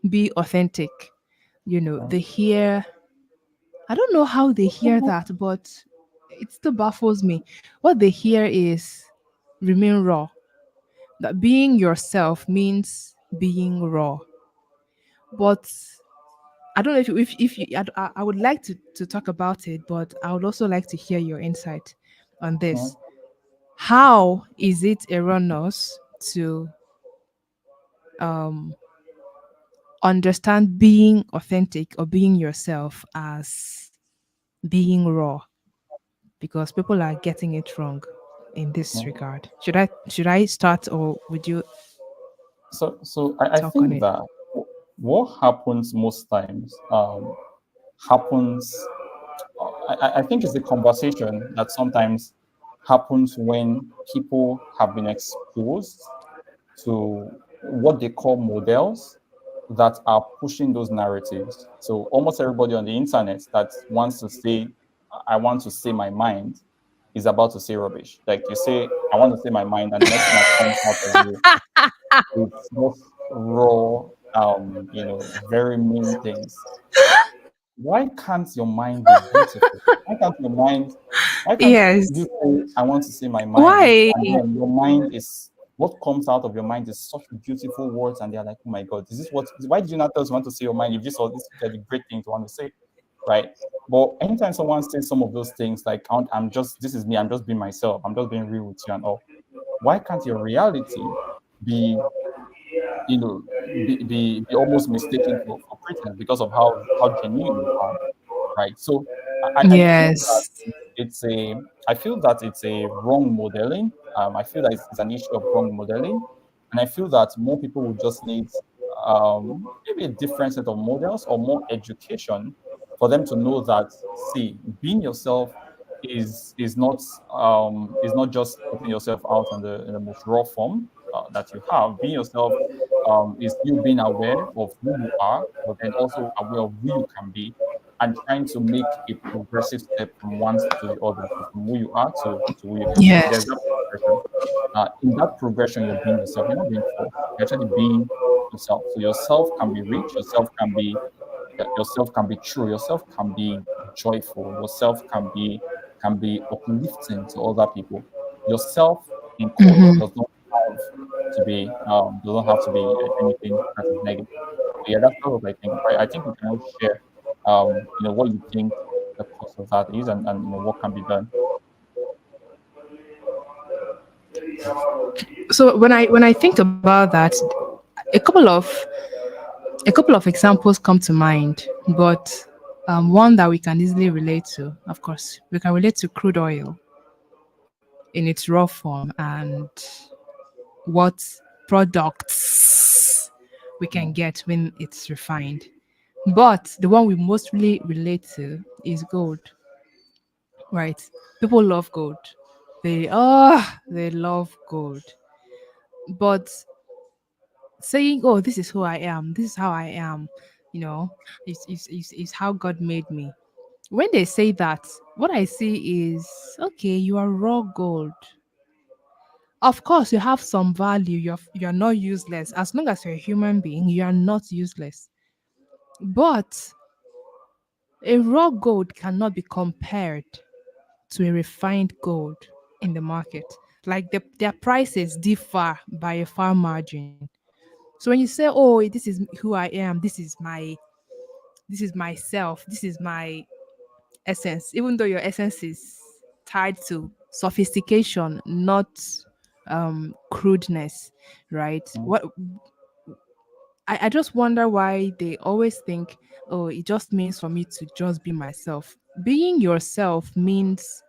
be authentic, Yeah. they hear, I don't know how they hear that, but it still baffles me. What they hear is remain raw. That being yourself means being raw. But I don't know if you I would like to talk about it, but I would also like to hear your insight on Yeah. this. How is it erroneous to um understand being authentic or being yourself as being raw? Because people are getting it wrong in this Yeah. regard. Should I start or would you So I talk on think it? that what happens most times happens. I think it's a conversation that sometimes happens when people have been exposed to what they call models that are pushing those narratives. So almost everybody on the internet that wants to say, I want to say my mind, is about to say rubbish. Like you say, I want to say my mind, and the next thing that comes out of you is just raw, very mean things. Why can't your mind be beautiful? Why can't your mind, why can't Yes. you say, I want to say my mind, Why? and then your mind is, what comes out of your mind is such beautiful words, and they're like, oh my God, is this what, why did you not tell us you want to say your mind if this was, this are the great things you want to say, right? But anytime someone says some of those things, like, I'm just, this is me, I'm just being myself, I'm just being real with you and all, why can't your reality be, be almost mistaken for pretense because of how genuine you are, right? So I feel that Yes. I feel that it's a wrong modeling. I feel that it's an issue of wrong modeling, and I feel that more people would just need maybe a different set of models or more education for them to know that, see, being yourself is not just putting yourself out in the most raw form that you have. Being yourself is you being aware of who you are, but then also aware of who you can be, and trying to make a progressive step from one to the other, so from who you are to who you can be. So there's Yes. that progression. In that progression, you're being yourself. You're not being false. You're actually being yourself. So yourself can be rich. Yourself can be true. Yourself can be joyful. Yourself can be uplifting to other people. Yourself, in quotes, Hmm. have does not have to be anything that is negative. So yeah, that's what I think. I think we can all share, what you think the cause of that is, and what can be done. So when I think about that, a couple of a couple of examples come to mind, but one that we can easily relate to, of course, we can relate to crude oil in its raw form and what products we can Yeah. get when it's refined. But the one we most really relate to is gold, right? People love gold. They love gold. But saying, "Oh, this is who I am. This is how I am," you know, is how God made me. When they say that, what I see is, okay, you are raw gold. Of course, you have some value. You're not useless. As long as you're a human being, you are not useless. But a raw gold cannot be compared to a refined gold in the market. Like their prices differ by a far margin. So when you say, "Oh, this is who I am. This is myself. This is my essence," even though your essence is tied to sophistication, not crudeness, right? Mm. What I just wonder why they always think, oh, it just means for me to just be myself. Being yourself means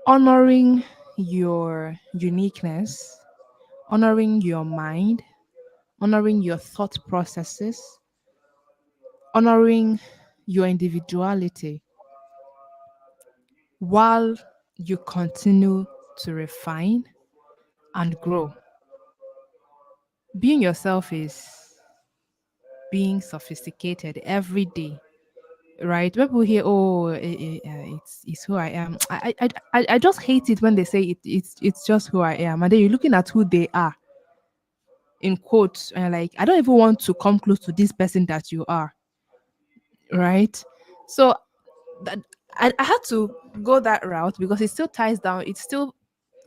honoring your uniqueness, honoring your mind, honoring your thought processes, honoring your individuality while you continue to refine and grow. Being yourself is being sophisticated every day, right? People hear, oh, it's who I am. I just hate it when they say it's just who I am, and then you're looking at who they are in quotes, and like, I don't even want to come close to this person that you are, right? So that I had to go that route because it still ties down. It still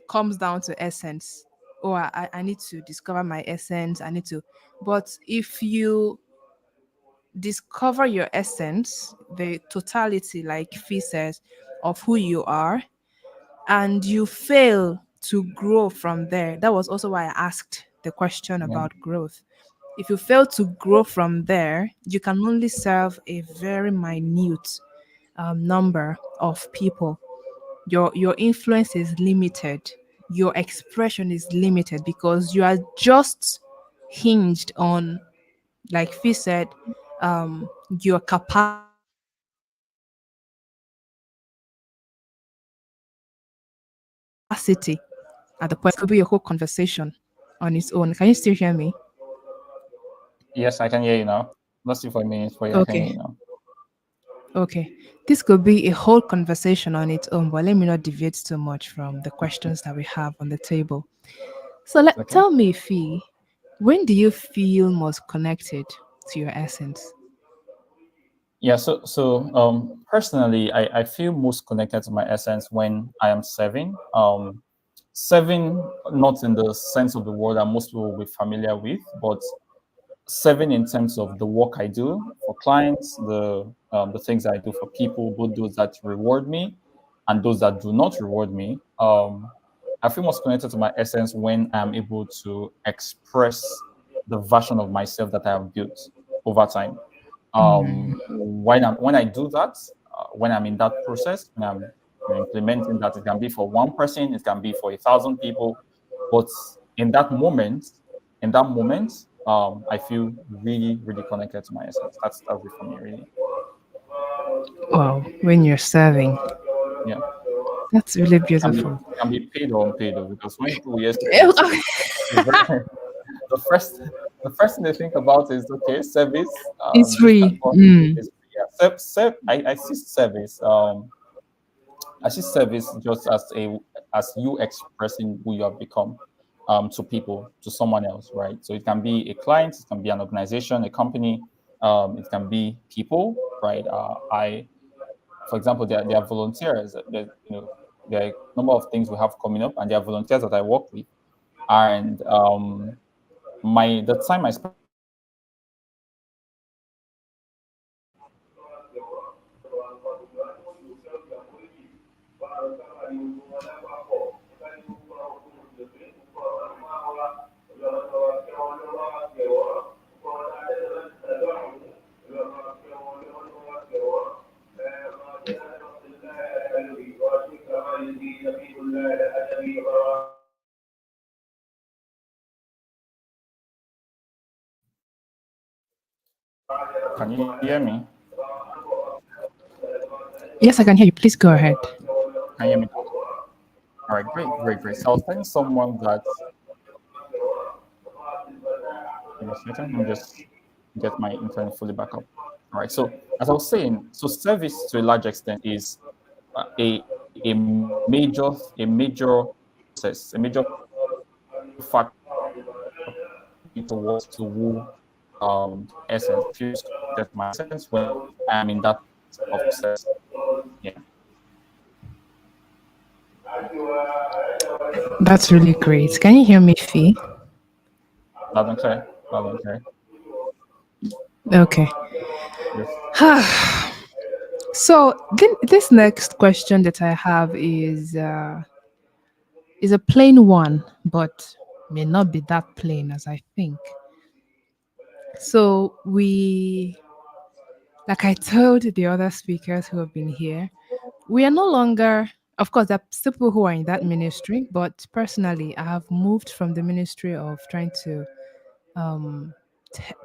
comes down to essence. Oh, I need to discover my essence. I need to. But if you discover your essence, the totality, like Fee says, of who you are, and you fail to grow from there. That was also why I asked the question Yeah. about growth. If you fail to grow from there, you can only serve a very minute number of people. Your influence is limited. Your expression is limited because you are just hinged on, like Fee said, your capacity at the point. It could be a whole conversation on its own. Can you still hear me? Yes, I can hear you now. Let's see for a minute for you. I can hear Okay. you now. Okay. This could be a whole conversation on its own, but let me not deviate too much from the questions that we have on the table. So Okay. tell me, Fee, when do you feel most connected to your essence? Yeah, personally, I feel most connected to my essence when I am serving. Serving not in the sense of the word that most people will be familiar with, but serving in terms of the work I do for clients, the things I do for people, both those that reward me and those that do not reward me. I feel most connected to my essence when I'm able to express the version of myself that I have built over time. When I do that, when I'm in that process, when I'm implementing that, it can be for one person, it can be for 1,000 people, but in that moment, I feel really, really connected to my essence. That's it for me, really. Wow, when you're serving. Yeah, That's really can be beautiful. can be paid or unpaid though, because when people hear service, the first the first thing they think about is okay, service. It's This that free. but Mm. is yeah. I see service just as you expressing who you have become to people, to someone else, right? So it can be a client, it can be an organization, a company, it can be people, right? For example, there are volunteers. There are a number of things we have coming up, and there are volunteers that I work with, and my the time I spend can you hear me? Yes, I can hear you. Please go ahead. Can you hear me now? All right, great, great, great. So I was telling someone that give me a second, let me just get my internet fully back up. All right. So as I was saying, so service to a large extent is a major process, a major factor towards to who essence feels that my essence when I'm in that of process. Yeah. That's really great. Can you hear me, Fee? Loud and clear. Loud and clear. Okay. Yes. So this next question that I have is a plain one, but may not be that plain as I think. So like I told the other speakers who have been here, we are no longer, of course, there are still people who are in that ministry, but personally, I have moved from the ministry of trying to um,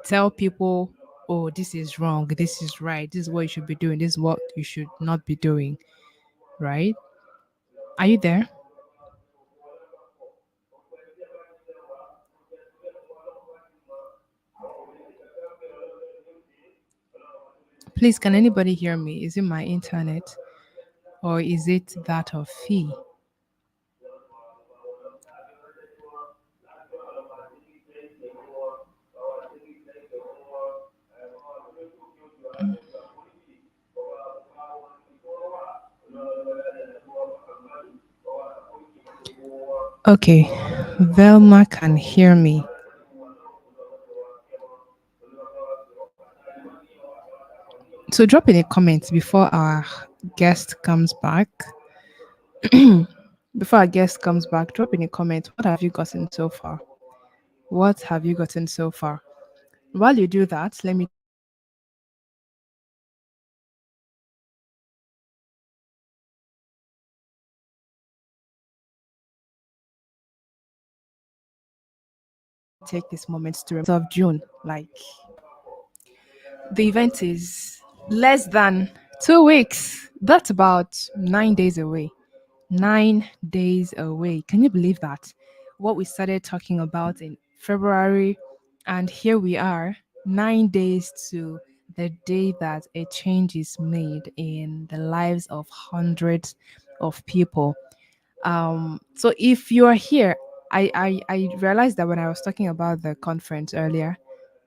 tell people, oh, this is wrong, this is right, this is what you should be doing, this is what you should not be doing, right? Are you there? Please, can anybody hear me? Is it my internet or is it that of Fee? Okay, Velma can hear me. So drop in a comment before our guest comes back. Before our guest comes back, drop in a comment. What have you gotten so far? What have you gotten so far? While you do that, let me take this moment to of June. Like the event is less than 2 weeks. That's about 9 days away. 9 days away. Can you believe that? What we started talking about in February, and here we are, 9 days to the day that a change is made in the lives of hundreds of people. So if you are here, I realized that when I was talking about the conference earlier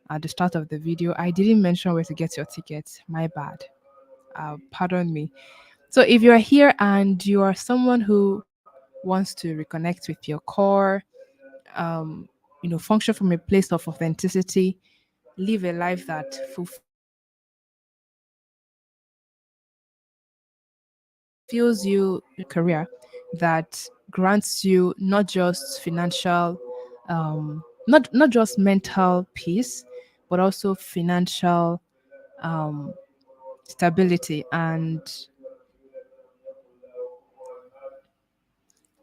at the start of the video, I didn't mention where to get your tickets. My bad. Pardon me. So if you're here and you are someone who wants to reconnect with your core, um, function from a place of authenticity, live a life that fulfills you, fulfills you career that grants you not just financial not just mental peace but also financial um stability and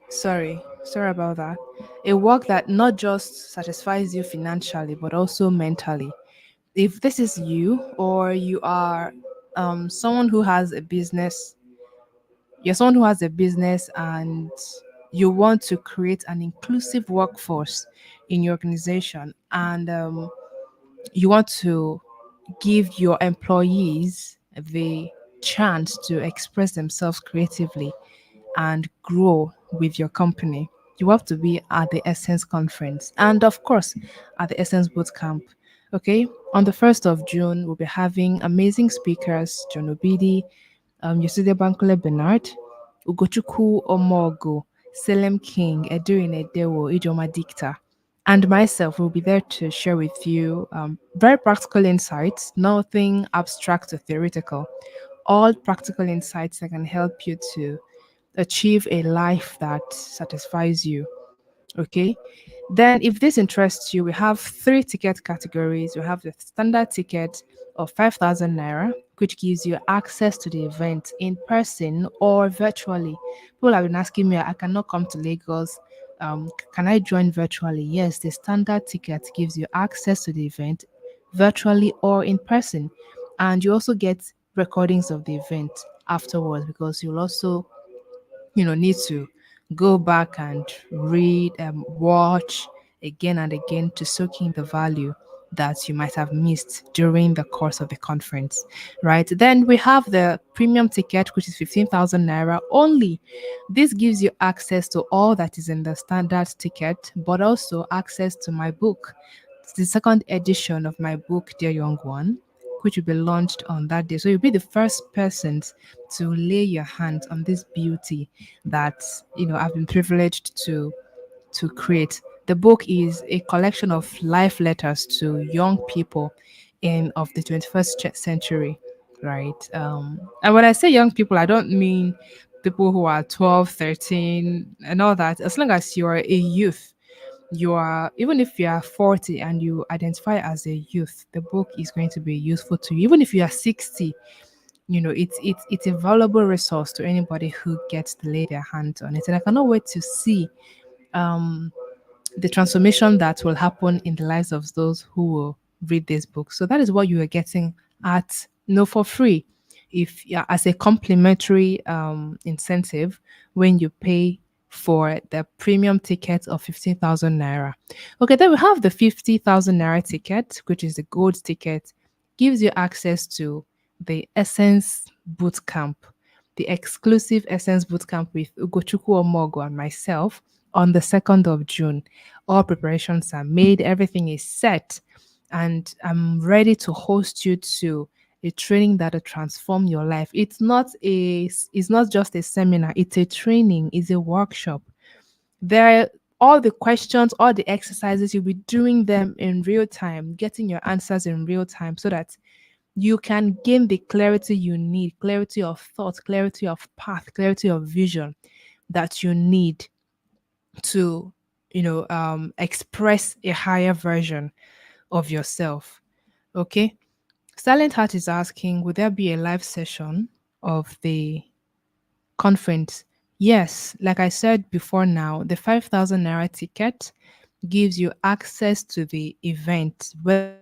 sorry about that, a work that not just satisfies you financially but also mentally. If this is you or you are someone who has a business, you're someone who has a business and you want to create an inclusive workforce in your organization, and you want to give your employees the chance to express themselves creatively and grow with your company, you have to be at the Essence conference and, of course, at the Essence Boot Camp. Okay, on the 1st of June, we'll be having amazing speakers: John Obidi, Yoside Bankole Bernard, Ugochukwu Omogo, Selem King, Edwin Edewo, Ijoma Dicta, and myself will be there to share with you very practical insights, nothing abstract or theoretical, all practical insights that can help you to achieve a life that satisfies you. Okay. Then, if this interests you, we have three ticket categories. We have the standard ticket of 5,000 naira, which gives you access to the event in person or virtually. People have been asking me, I cannot come to Lagos. Can I join virtually? Yes, the standard ticket gives you access to the event virtually or in person. And you also get recordings of the event afterwards because you'll also need to go back and read and watch again and again to soak in the value that you might have missed during the course of the conference, right? Then we have the premium ticket, which is 15,000 naira only. This gives you access to all that is in the standard ticket, but also access to my book. It's the second edition of my book, Dear Young One, which will be launched on that day. So you'll be the first persons to lay your hands on this beauty that I've been privileged to create. The book is a collection of life letters to young people in of the 21st century. right? And when I say young people, I don't mean people who are 12, 13, and all that. As long as you're a youth, you are, even if you are 40 and you identify as a youth, the book is going to be useful to you. Even if you are 60, it's a valuable resource to anybody who gets to lay their hands on it. And I cannot wait to see um the transformation that will happen in the lives of those who will read this book. So that is what you are getting at no for free. If yeah, as a complimentary incentive when you pay for the premium ticket of 15,000 naira. Okay, then we have the 50,000 naira ticket, which is the gold ticket, gives you access to the Essence Boot Camp, the exclusive Essence Boot Camp with Ugochukwu Omogo and myself on the 2nd of June. All preparations are made, everything is set, and I'm ready to host you to a training that will transform your life. It's not just a seminar, it's a training, it's a workshop. There all the questions, all the exercises, you'll be doing them in real time, getting your answers in real time so that you can gain the clarity you need, clarity of thought, clarity of path, clarity of vision that you need to express a higher version of yourself. Okay. Silent Heart is asking, would there be a live session of the conference? Yes, like I said before, now the 5,000 naira ticket gives you access to the event, whether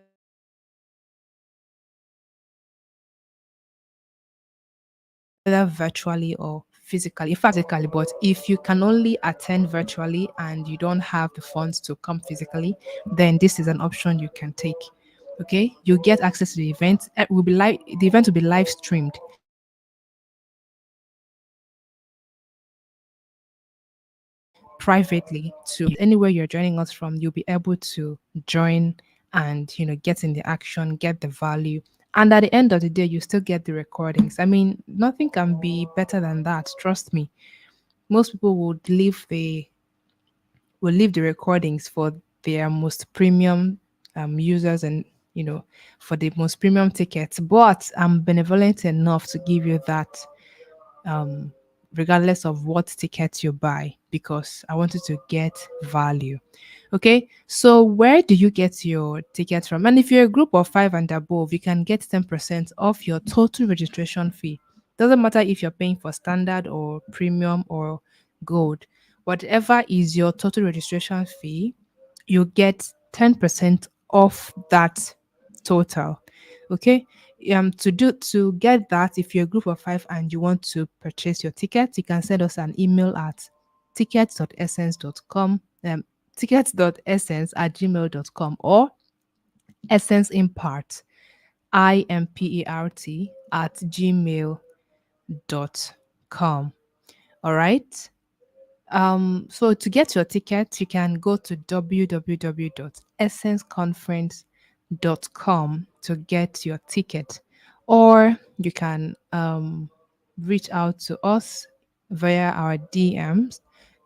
virtually or physically. In fact, it's physically, but if you can only attend virtually and you don't have the funds to come physically, then this is an option you can take. Okay, you get access to the event. Will be live. The event will be live streamed. Privately to anywhere you're joining us from. You'll be able to join and get the action, get in the action, get the value. And at the end of the day, you still get the recordings. I mean, nothing can be better than that. Trust me. Most people would leave the recordings for their most premium users and for the most premium tickets, but I'm benevolent enough to give you that um regardless of what ticket you buy, because I wanted to get value. Okay, so where do you get your tickets from? And if you're a group of 5 and above, you can get 10% off your total registration fee. Doesn't matter if you're paying for standard or premium or gold, whatever is your total registration fee, you get 10% off that total. Okay. To get that, if you're a group of 5 and you want to purchase your tickets, you can send us an email at tickets.essence.com, tickets.essence@gmail.com, or essence impart, impert @gmail.com. All right. So to get your ticket, you can go to www.essenceconference.com to get your ticket, or you can reach out to us via our DMs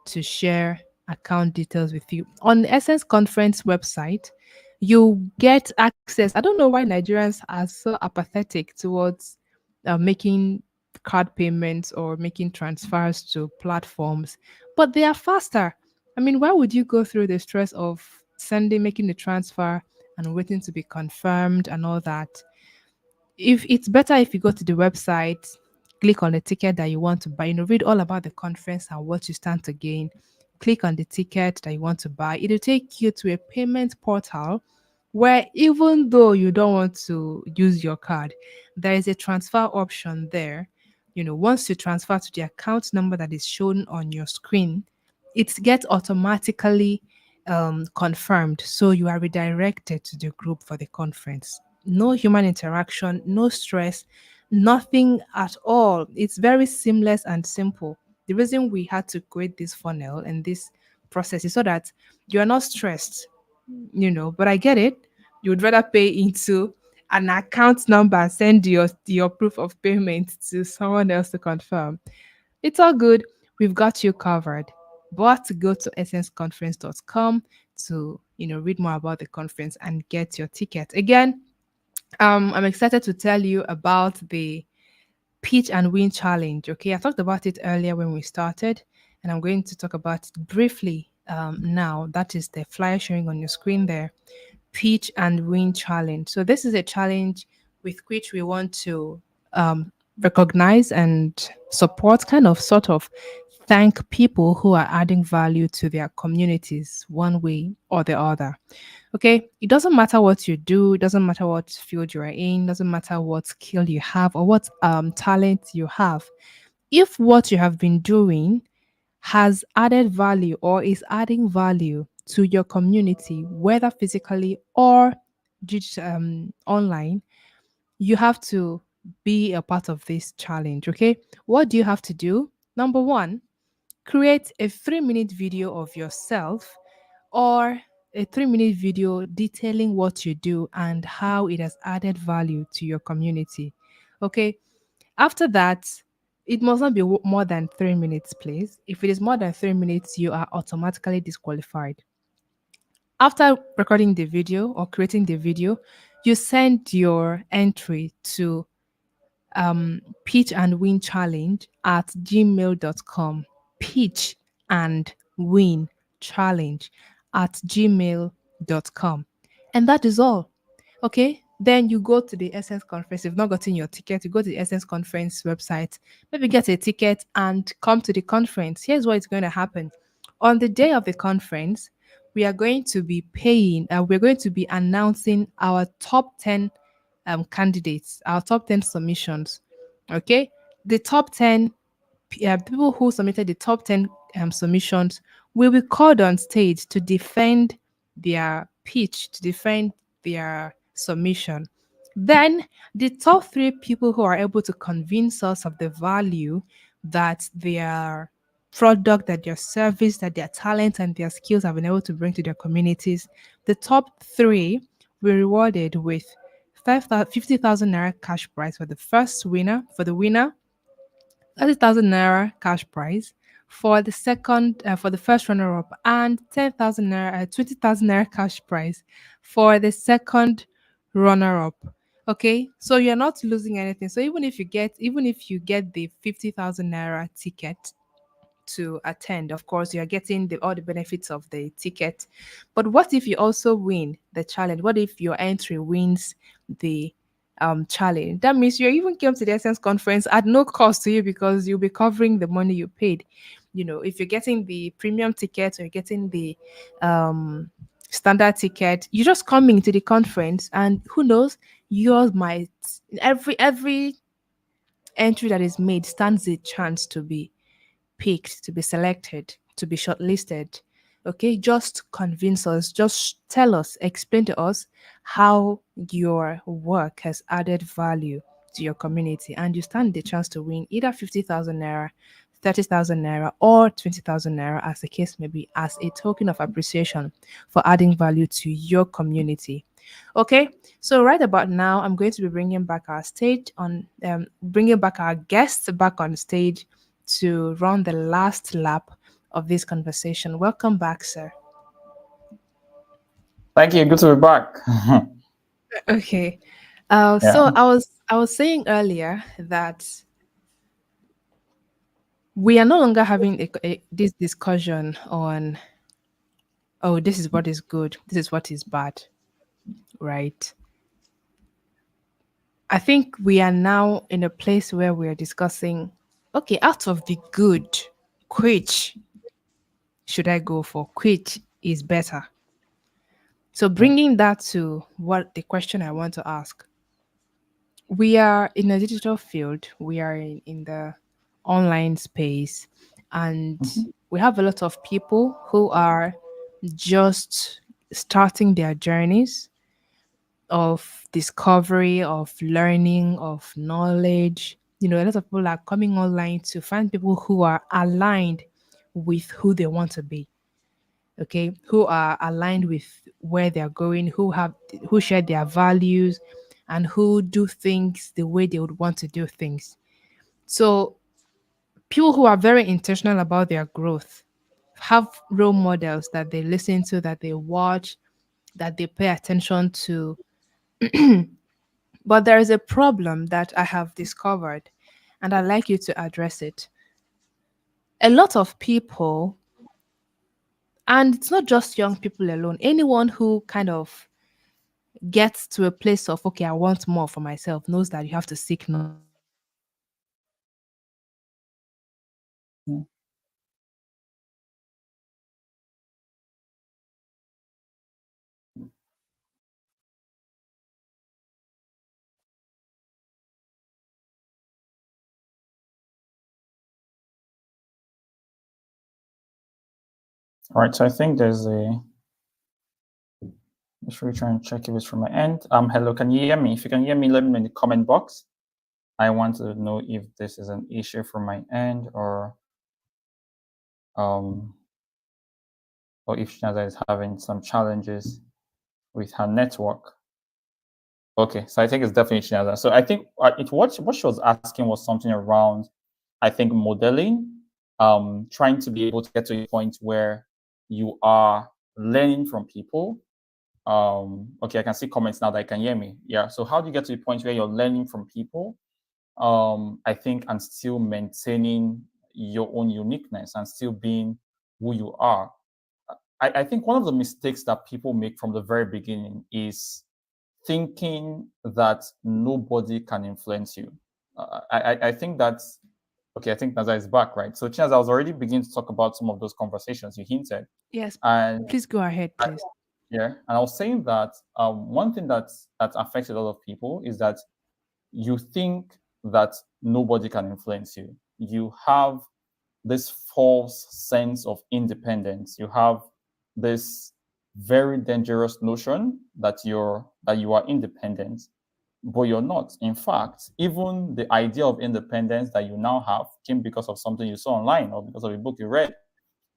to share account details with you. On the Essence Conference website, you get access. I don't know why Nigerians are so apathetic towards making card payments or making transfers to platforms, but they are faster. I mean, why would you go through the stress of sending, making the transfer, and waiting to be confirmed and all that? If it's better if you go to the website, click on the ticket that you want to buy, read all about the conference and what you stand to gain. Click on the ticket that you want to buy. It'll take you to a payment portal where, even though you don't want to use your card, there is a transfer option there. Once you transfer to the account number that is shown on your screen, it gets automatically confirmed. So you are redirected to the group for the conference. No human interaction, no stress, nothing at all. It's very seamless and simple. The reason we had to create this funnel and this process is so that you are not stressed, but I get it. You would rather pay into an account number and send your proof of payment to someone else to confirm. It's all good. We've got you covered. But go to essenceconference.com to read more about the conference and get your ticket. Again, I'm excited to tell you about the Pitch and Win Challenge. Okay, I talked about it earlier when we started, and I'm going to talk about it briefly now. That is the flyer showing on your screen there. Pitch and Win Challenge. So, this is a challenge with which we want to recognize and support, kind of, sort of, thank people who are adding value to their communities one way or the other. Okay, it doesn't matter what you do, it doesn't matter what field you are in, doesn't matter what skill you have or what talent you have. If what you have been doing has added value or is adding value to your community, whether physically or online, you have to be a part of this challenge. Okay, what do you have to do? Number one, create a 3-minute video of yourself or a 3-minute video detailing what you do and how it has added value to your community. Okay. After that, it must not be more than 3 minutes, please. If it is more than 3 minutes, you are automatically disqualified. After recording the video or creating the video, you send your entry to pitch and win challenge at gmail.com. Pitch and win challenge at gmail.com. And that is all. Okay. Then you go to the Essence conference. If you've not gotten your ticket, you go to the Essence conference website, maybe get a ticket and come to the conference. Here's what is going to happen. On the day of the conference, we are going to be we're going to be announcing our top 10 candidates, our top 10 submissions. Okay. The top 10 people who submitted the top 10 submissions will be called on stage to defend their pitch, to defend their submission. Then the top 3 people who are able to convince us of the value that their product, that their service, that their talent and their skills have been able to bring to their communities, the top 3 were rewarded with 50,000 naira cash prize for the first winner, for the winner, 30,000 naira cash prize for the second, for the first runner up, and 10,000 naira, 20,000 naira cash prize for the second runner up. Okay, so you're not losing anything. So even if you get the 50,000 naira ticket to attend, of course, you're getting all the benefits of the ticket. But what if you also win the challenge? What if your entry wins the challenge? That means you even came to the Essence conference at no cost to you because you'll be covering the money you paid. You know, if you're getting the premium ticket or you're getting the standard ticket, you're just coming to the conference, and who knows, yours might every entry that is made stands a chance to be picked, to be selected, to be shortlisted. Okay, just convince us, just tell us, explain to us how your work has added value to your community, and you stand the chance to win either 50,000 naira, 30,000 naira, or 20,000 naira, as the case may be, as a token of appreciation for adding value to your community. Okay, so right about now, I'm going to be bringing back our guests back on stage to run the last lap of this conversation. Welcome back, sir. Thank you. Good to be back. Okay. Yeah. So I was saying earlier that we are no longer having this discussion on, oh, this is what is good, this is what is bad, right? I think we are now in a place where we are discussing, okay, out of the good, which should I go for? Which is better? So bringing that to what the question I want to ask, we are in a digital field, we are in the online space, and Mhm. we have a lot of people who are just starting their journeys of discovery, of learning, of knowledge. You know, a lot of people are coming online to find people who are aligned with who they want to be. Okay, who are aligned with where they're going, who share their values, and who do things the way they would want to do things. So people who are very intentional about their growth have role models that they listen to, that they watch, that they pay attention to, But there is a problem that I have discovered, and I'd like you to address it. A lot of people, and it's not just young people alone, anyone who kind of gets to a place of, okay, I want more for myself, knows that you have to seek knowledge. Mm. All right, so I think there's a. Just really try and check if it's from my end. Hello, can you hear me? If you can hear me, let me know in the comment box. I want to know if this is an issue from my end um or if Shinaza is having some challenges with her network. Okay, so I think it's definitely Shinaza. So I think what she was asking was something around, I think, modeling, trying to be able to get to a point where you are learning from people. Okay, I can see comments now that I can hear me. Yeah. So how do you get to a point where you're learning from people? I think, and still maintaining your own uniqueness and still being who you are. I think one of the mistakes that people make from the very beginning is thinking that nobody can influence you. I think that's okay. I think Naza is back, right? So, Chance, I was already beginning to talk about some of those conversations you hinted, Yes, and please go ahead, please. yeah, and I was saying that one thing that affects a lot of people is that you think that nobody can influence you. You have this false sense of independence. You have this very dangerous notion that you are independent, but you're not. In fact, even the idea of independence that you now have came because of something you saw online or because of a book you read,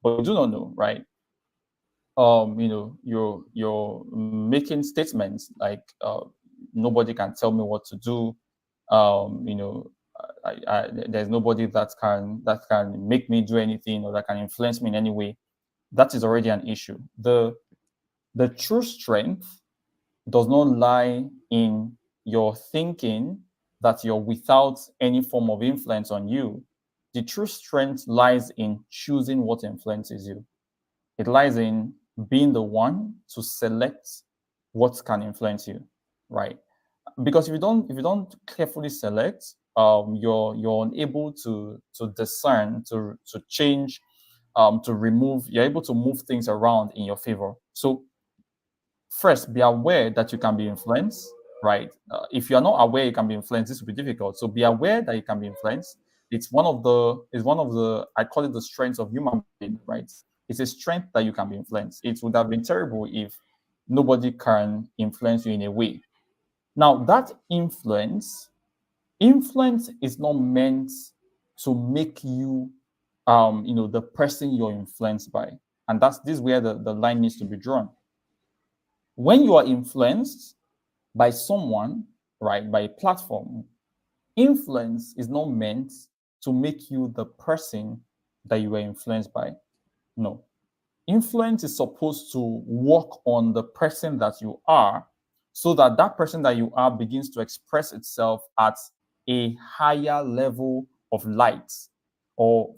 but you do not know, right? You're making statements like nobody can tell me what to do. um you know there's nobody that can make me do anything or that can influence me in any way. That is already an issue. The true strength does not lie in your thinking that you're without any form of influence on you. The true strength lies in choosing what influences you. It lies in being the one to select what can influence you, right? Because if you don't carefully select, you're unable to discern, to change, to remove. You're able to move things around in your favor. So first, be aware that you can be influenced, right? If you're not aware you can be influenced, this will be difficult. So be aware that you can be influenced. It's one of the I call it the strengths of human being, right? It's a strength that you can be influenced. It would have been terrible if nobody can influence you in a way. Now, that influence is not meant to make you, the person you're influenced by. And this is where the line needs to be drawn. When you are influenced by someone, right, by a platform, influence is not meant to make you the person that you were influenced by. No. Influence is supposed to work on the person that you are so that that person that you are begins to express itself at a higher level of light, or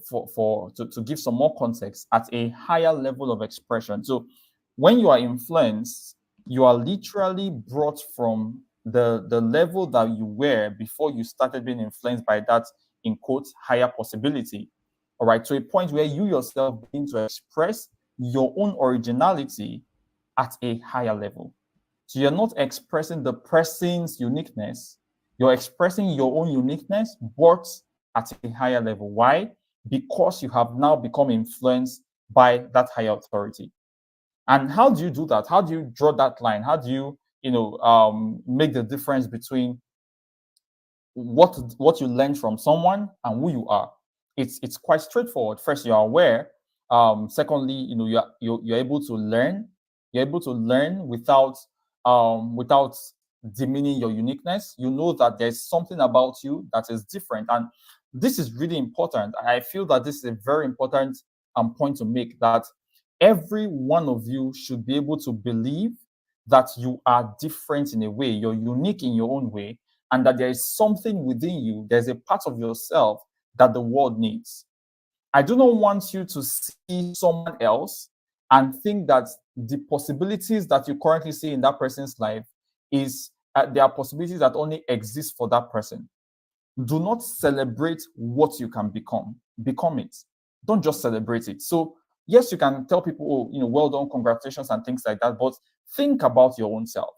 to give some more context, at a higher level of expression. So when you are influenced, you are literally brought from the level that you were before you started being influenced by that, in quotes, higher possibility, all right, to a point where you yourself begin to express your own originality at a higher level. So you're not expressing the person's uniqueness, you're expressing your own uniqueness, but at a higher level. Why? Because you have now become influenced by that higher authority. And how do you do that? How do you draw that line? How do you, make the difference between what you learn from someone and who you are? It's quite straightforward. First, you're aware. Secondly, you're able to learn. You're able to learn without demeaning your uniqueness. You know that there's something about you that is different, and this is really important. I feel that this is a very important point to make, that every one of you should be able to believe that you are different in a way. You're unique in your own way, and that there is something within you, there's a part of yourself that the world needs. I do not want you to see someone else and think that the possibilities that you currently see in that person's life is there are possibilities that only exist for that person. Do not celebrate what you can become. Become it. Don't just celebrate it. So yes, you can tell people, oh, well done, congratulations, and things like that. But think about your own self.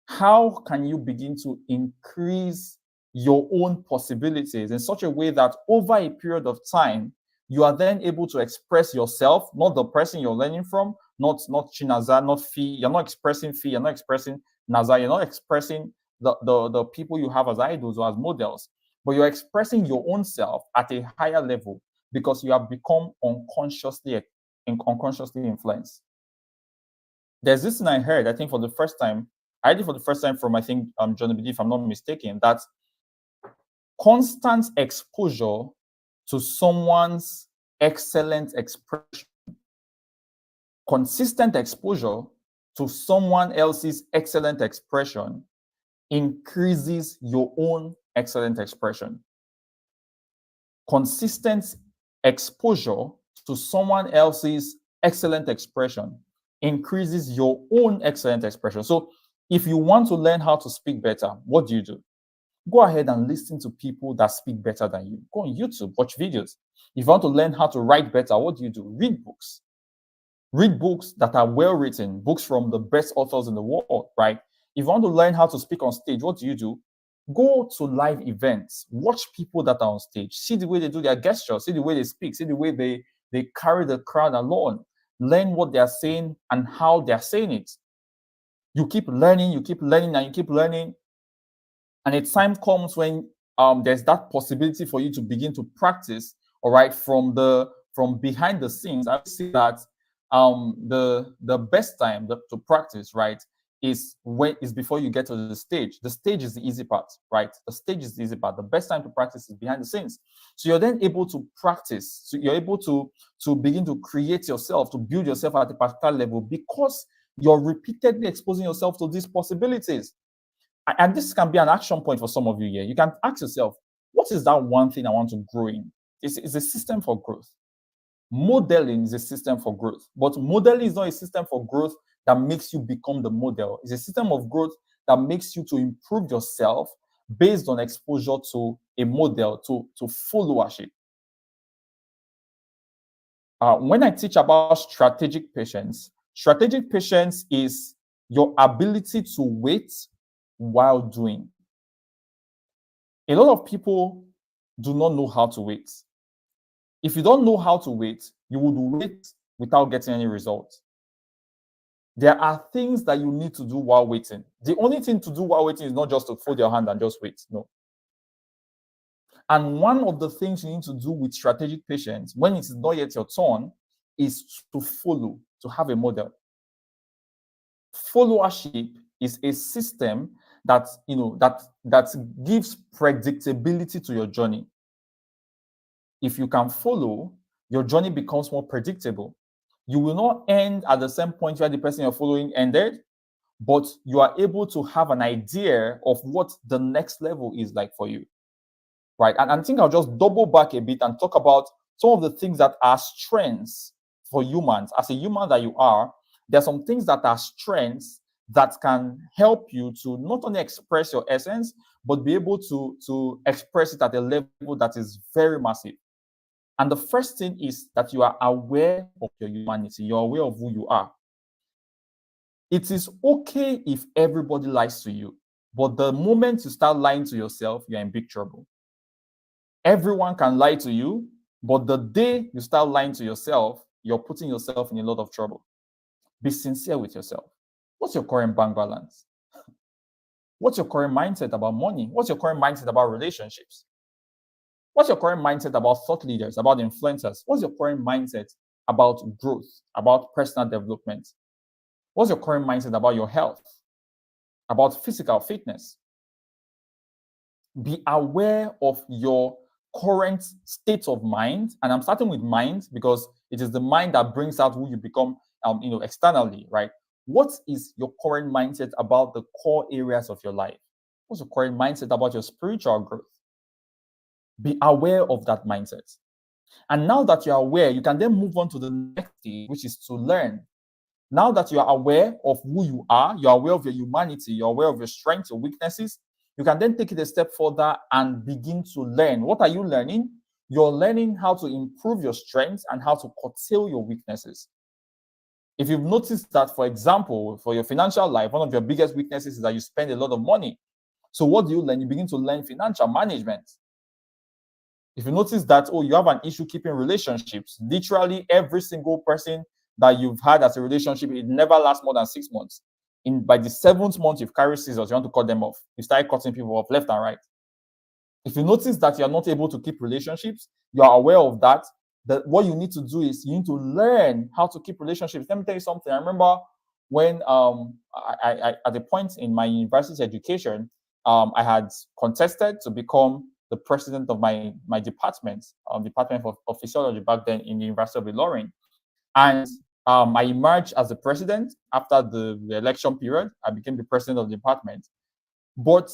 How can you begin to increase your own possibilities in such a way that over a period of time, you are then able to express yourself, not the person you're learning from, not Chinaza, not Fee. You're not expressing Fee, you're not expressing Naza, you're not expressing the people you have as idols or as models, but you're expressing your own self at a higher level because you have become unconsciously influenced. There's this thing I heard, I think for the first time from, I think, Johnny B, if I'm not mistaken, that constant exposure to someone's excellent expression, consistent exposure to someone else's excellent expression increases your own excellent expression. Consistent exposure to someone else's excellent expression increases your own excellent expression. So if you want to learn how to speak better, what do? Go ahead and listen to people that speak better than you. Go on YouTube, watch videos. If you want to learn how to write better, what do? Read books. Read books that are well written, books from the best authors in the world, right? If you want to learn how to speak on stage, what do? Go to live events, watch people that are on stage, see the way they do their gestures, see the way they speak, see the way they carry the crowd along, learn what they are saying and how they are saying it. You keep learning, and you keep learning. And a time comes when there's that possibility for you to begin to practice, all right, from behind the scenes. I would say that the best time to practice, right, is before you get to the stage. The stage is the easy part, right? The stage is the easy part. The best time to practice is behind the scenes. So you're then able to practice. So you're able to begin to create yourself, to build yourself at a particular level because you're repeatedly exposing yourself to these possibilities. And this can be an action point for some of you here. You can ask yourself, what is that one thing I want to grow in? It's a system for growth. Modeling is a system for growth, but modeling is not a system for growth that makes you become the model. It's a system of growth that makes you to improve yourself based on exposure to a model, to followership. When I teach about strategic patience is your ability to wait while doing. A lot of people do not know how to wait. If you don't know how to wait, you would wait without getting any results. There are things that you need to do while waiting. The only thing to do while waiting is not just to fold your hand and just wait. No. And one of the things you need to do with strategic patience, when it is not yet your turn, is to follow, to have a model. Followership is a system that gives predictability to your journey. If you can follow, your journey becomes more predictable. You will not end at the same point where the person you're following ended, but you are able to have an idea of what the next level is like for you, right? And I think I'll just double back a bit and talk about some of the things that are strengths for humans. As a human that you are, there are some things that are strengths that can help you to not only express your essence, but be able to express it at a level that is very massive. And the first thing is that you are aware of your humanity. You're aware of who you are. It is okay if everybody lies to you, but the moment you start lying to yourself, you're in big trouble. Everyone can lie to you, but the day you start lying to yourself, you're putting yourself in a lot of trouble. Be sincere with yourself. What's your current bank balance? What's your current mindset about money? What's your current mindset about relationships? What's your current mindset about thought leaders, about influencers? What's your current mindset about growth, about personal development? What's your current mindset about your health, about physical fitness? Be aware of your current state of mind. And I'm starting with mind because it is the mind that brings out who you become externally, right? What is your current mindset about the core areas of your life? what's the correct mindset about your spiritual growth. Be aware of that mindset. And now that you're aware, you can then move on to the next stage, which is to learn. Now that you are aware of who you are, you're aware of your humanity, you're aware of your strengths, your weaknesses, you can then take it a step further and begin to learn. What are you learning? You're learning how to improve your strengths and how to curtail your weaknesses. If you've noticed that, for example, for your financial life, one of your biggest weaknesses is that you spend a lot of money. So what do you learn? You begin to learn financial management. If you notice that, oh, you have an issue keeping relationships, literally every single person that you've had as a relationship, it never lasts more than 6 months. By the 7th month, you've carried scissors, you want to cut them off. You start cutting people off left and right. If you notice that you're not able to keep relationships, you are aware of that, what you need to do is you need to learn how to keep relationships. Let me tell you something. I remember when I at the point in my university education, I had contested to become the president of my department, Department of Physiology back then in the University of Ilorin. And I emerged as the president after the election period. I became the president of the department. But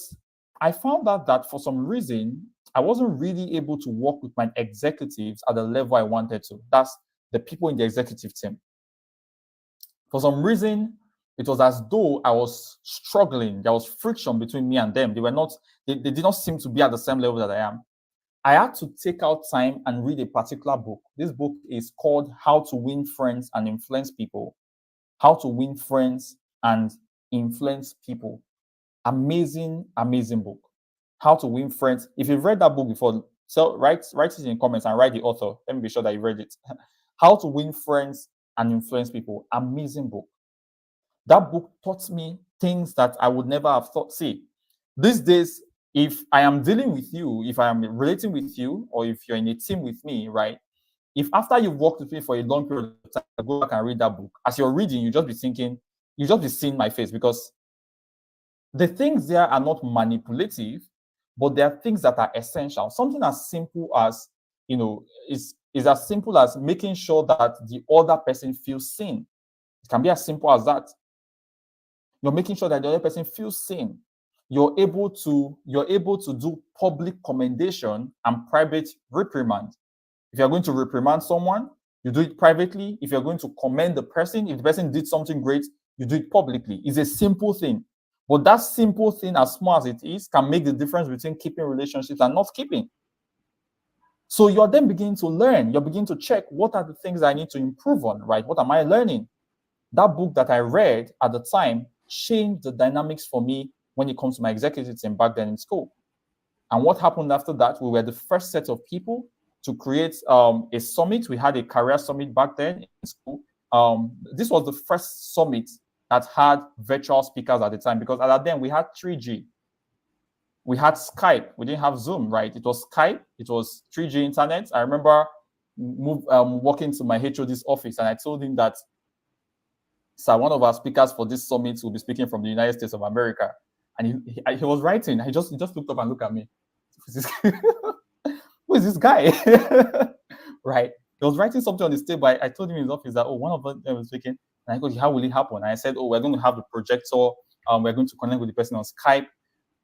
I found out that for some reason, I wasn't really able to work with my executives at the level I wanted to. That's the people in the executive team. For some reason, it was as though I was struggling. There was friction between me and them. They did not seem to be at the same level that I am. I had to take out time and read a particular book. This book is called How to Win Friends and Influence People. How to Win Friends and Influence People. Amazing, amazing book. How to Win Friends. If you've read that book before, so write it in comments and write the author. Let me be sure that you read it. How to Win Friends and Influence People. Amazing book. That book taught me things that I would never have thought. See, these days, if I am dealing with you, if I am relating with you, or if you're in a team with me, right? If after you've worked with me for a long period of time, I go back and read that book, as you're reading, you just be thinking, you just be seeing my face, because the things there are not manipulative, but there are things that are essential. Something as simple as, is as simple as making sure that the other person feels seen. It can be as simple as that. You're making sure that the other person feels seen. You're able to do public commendation and private reprimand. If you're going to reprimand someone, you do it privately. If you're going to commend the person, if the person did something great, you do it publicly. It's a simple thing. But that simple thing, as small as it is, can make the difference between keeping relationships and not keeping. So you're then beginning to learn. You're beginning to check, what are the things I need to improve on, right? What am I learning? That book that I read at the time changed the dynamics for me when it comes to my executive team back then in school. And what happened after that, we were the first set of people to create a summit. We had a career summit back then in school. This was the first summit that had virtual speakers at the time, because at that time we had 3G. We had Skype. We didn't have Zoom, right? It was Skype. It was 3G internet. I remember walking to my HOD's office, and I told him that, sir, one of our speakers for this summit will be speaking from the United States of America. And he was writing. He just looked up and looked at me. Who is this guy? Right? He was writing something on the table. I told him in his office that, one of them was speaking. And I go, how will it happen? And I said, we're going to have the projector. We're going to connect with the person on Skype.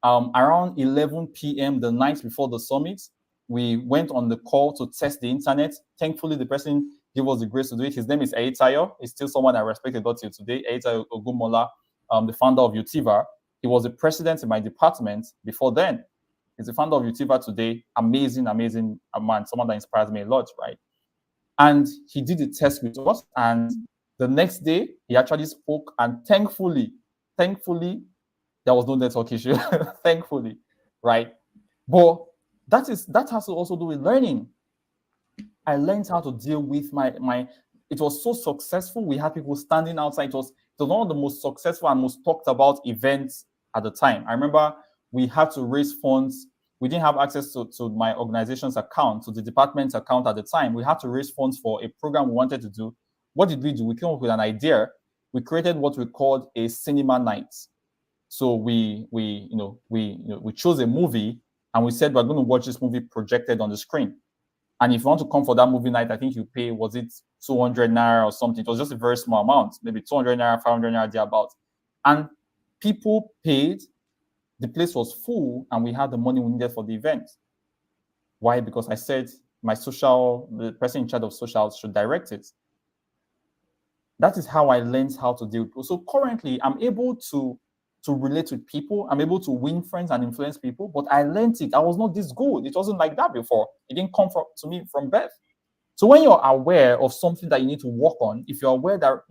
Around 11 p.m. the night before the summit, we went on the call to test the internet. Thankfully, the person gave us the grace to do it. His name is Eitayo. He's still someone I respect a lot till today. Eitayo Ogumola, the founder of Utiva. He was the president in my department before then. He's the founder of Utiva today. Amazing, amazing man. Someone that inspires me a lot, right? And he did the test with us. And the next day, he actually spoke. And thankfully, there was no network issue. Thankfully, right? But that has to also do with learning. I learned how to deal with my. It was so successful. We had people standing outside. It was one of the most successful and most talked about events at the time. I remember we had to raise funds. We didn't have access to my organization's account, to the department's account at the time. We had to raise funds for a program we wanted to do. What did we do? We came up with an idea. We created what we called a cinema night. So we chose a movie, and we said we're going to watch this movie projected on the screen. And if you want to come for that movie night, I think you pay, was it 200 naira or something? It was just a very small amount, maybe 200 naira, 500 naira, thereabouts. And people paid. The place was full and we had the money we needed for the event. Why? Because I said the person in charge of social should direct it. That is how I learned how to deal with people. So currently, I'm able to relate with people. I'm able to win friends and influence people, but I learned it. I was not this good. It wasn't like that before. It didn't come to me from birth. So when you're aware of something that you need to work on, if you're aware that,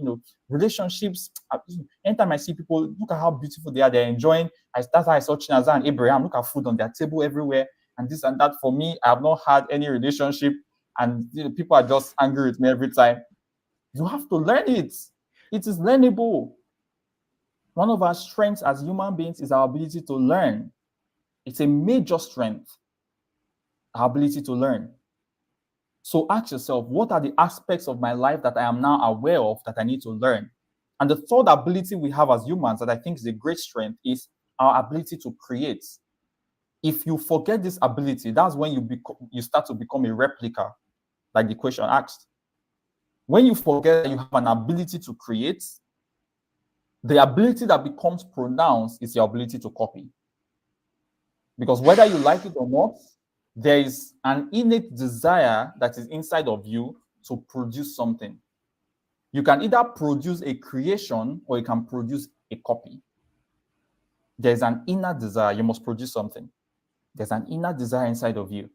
relationships, anytime I see people, look at how beautiful they are, they're enjoying. That's how I saw Chinaza and Abraham, look at food on their table everywhere, and this and that. For me, I have not had any relationship, and people are just angry with me every time. You have to learn it. It is learnable. One of our strengths as human beings is our ability to learn. It's a major strength, our ability to learn. So ask yourself, what are the aspects of my life that I am now aware of that I need to learn? And the third ability we have as humans that I think is a great strength is our ability to create. If you forget this ability, that's when you start to become a replica, like the question asked. When you forget that you have an ability to create, the ability that becomes pronounced is your ability to copy. Because whether you like it or not, there is an innate desire that is inside of you to produce something. You can either produce a creation or you can produce a copy. There's an inner desire. You must produce something. There's an inner desire inside of you.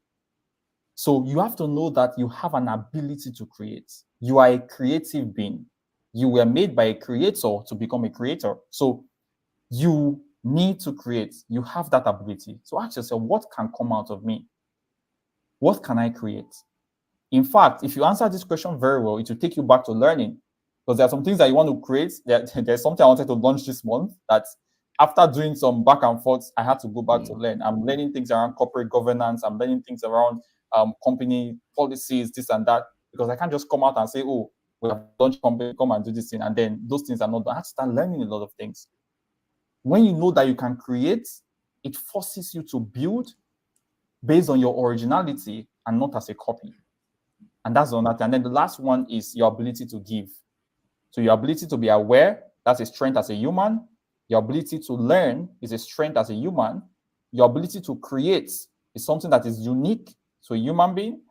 So you have to know that you have an ability to create. You are a creative being. You were made by a creator to become a creator. So you need to create. You have that ability. So ask yourself, what can come out of me? What can I create? In fact, if you answer this question very well, it will take you back to learning. Because there are some things that you want to create. There's something I wanted to launch this month that after doing some back and forth, I had to go back to learn. I'm learning things around corporate governance. I'm learning things around company policies, this and that, because I can't just come out and say, oh, we have launched company, come and do this thing. And then those things are not done. I have to start learning a lot of things. When you know that you can create, it forces you to build based on your originality and not as a copy. And that's on that. And then the last one is your ability to give. So your ability to be aware, that's a strength as a human. Your ability to learn is a strength as a human. Your ability to create is something that is unique to a human being.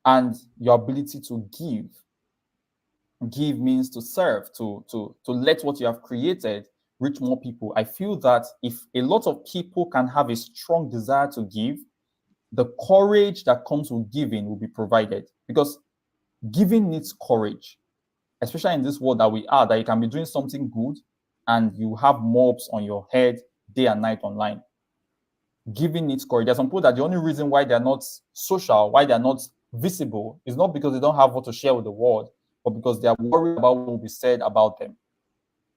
And your ability to give. Give means to serve, to let what you have created reach more people. I feel that if a lot of people can have a strong desire to give, the courage that comes with giving will be provided, because giving needs courage, especially in this world that we are, that you can be doing something good and you have mobs on your head day and night online. Giving needs courage. There's some people that the only reason why they're not social, why they're not visible, is not because they don't have what to share with the world, but because they are worried about what will be said about them.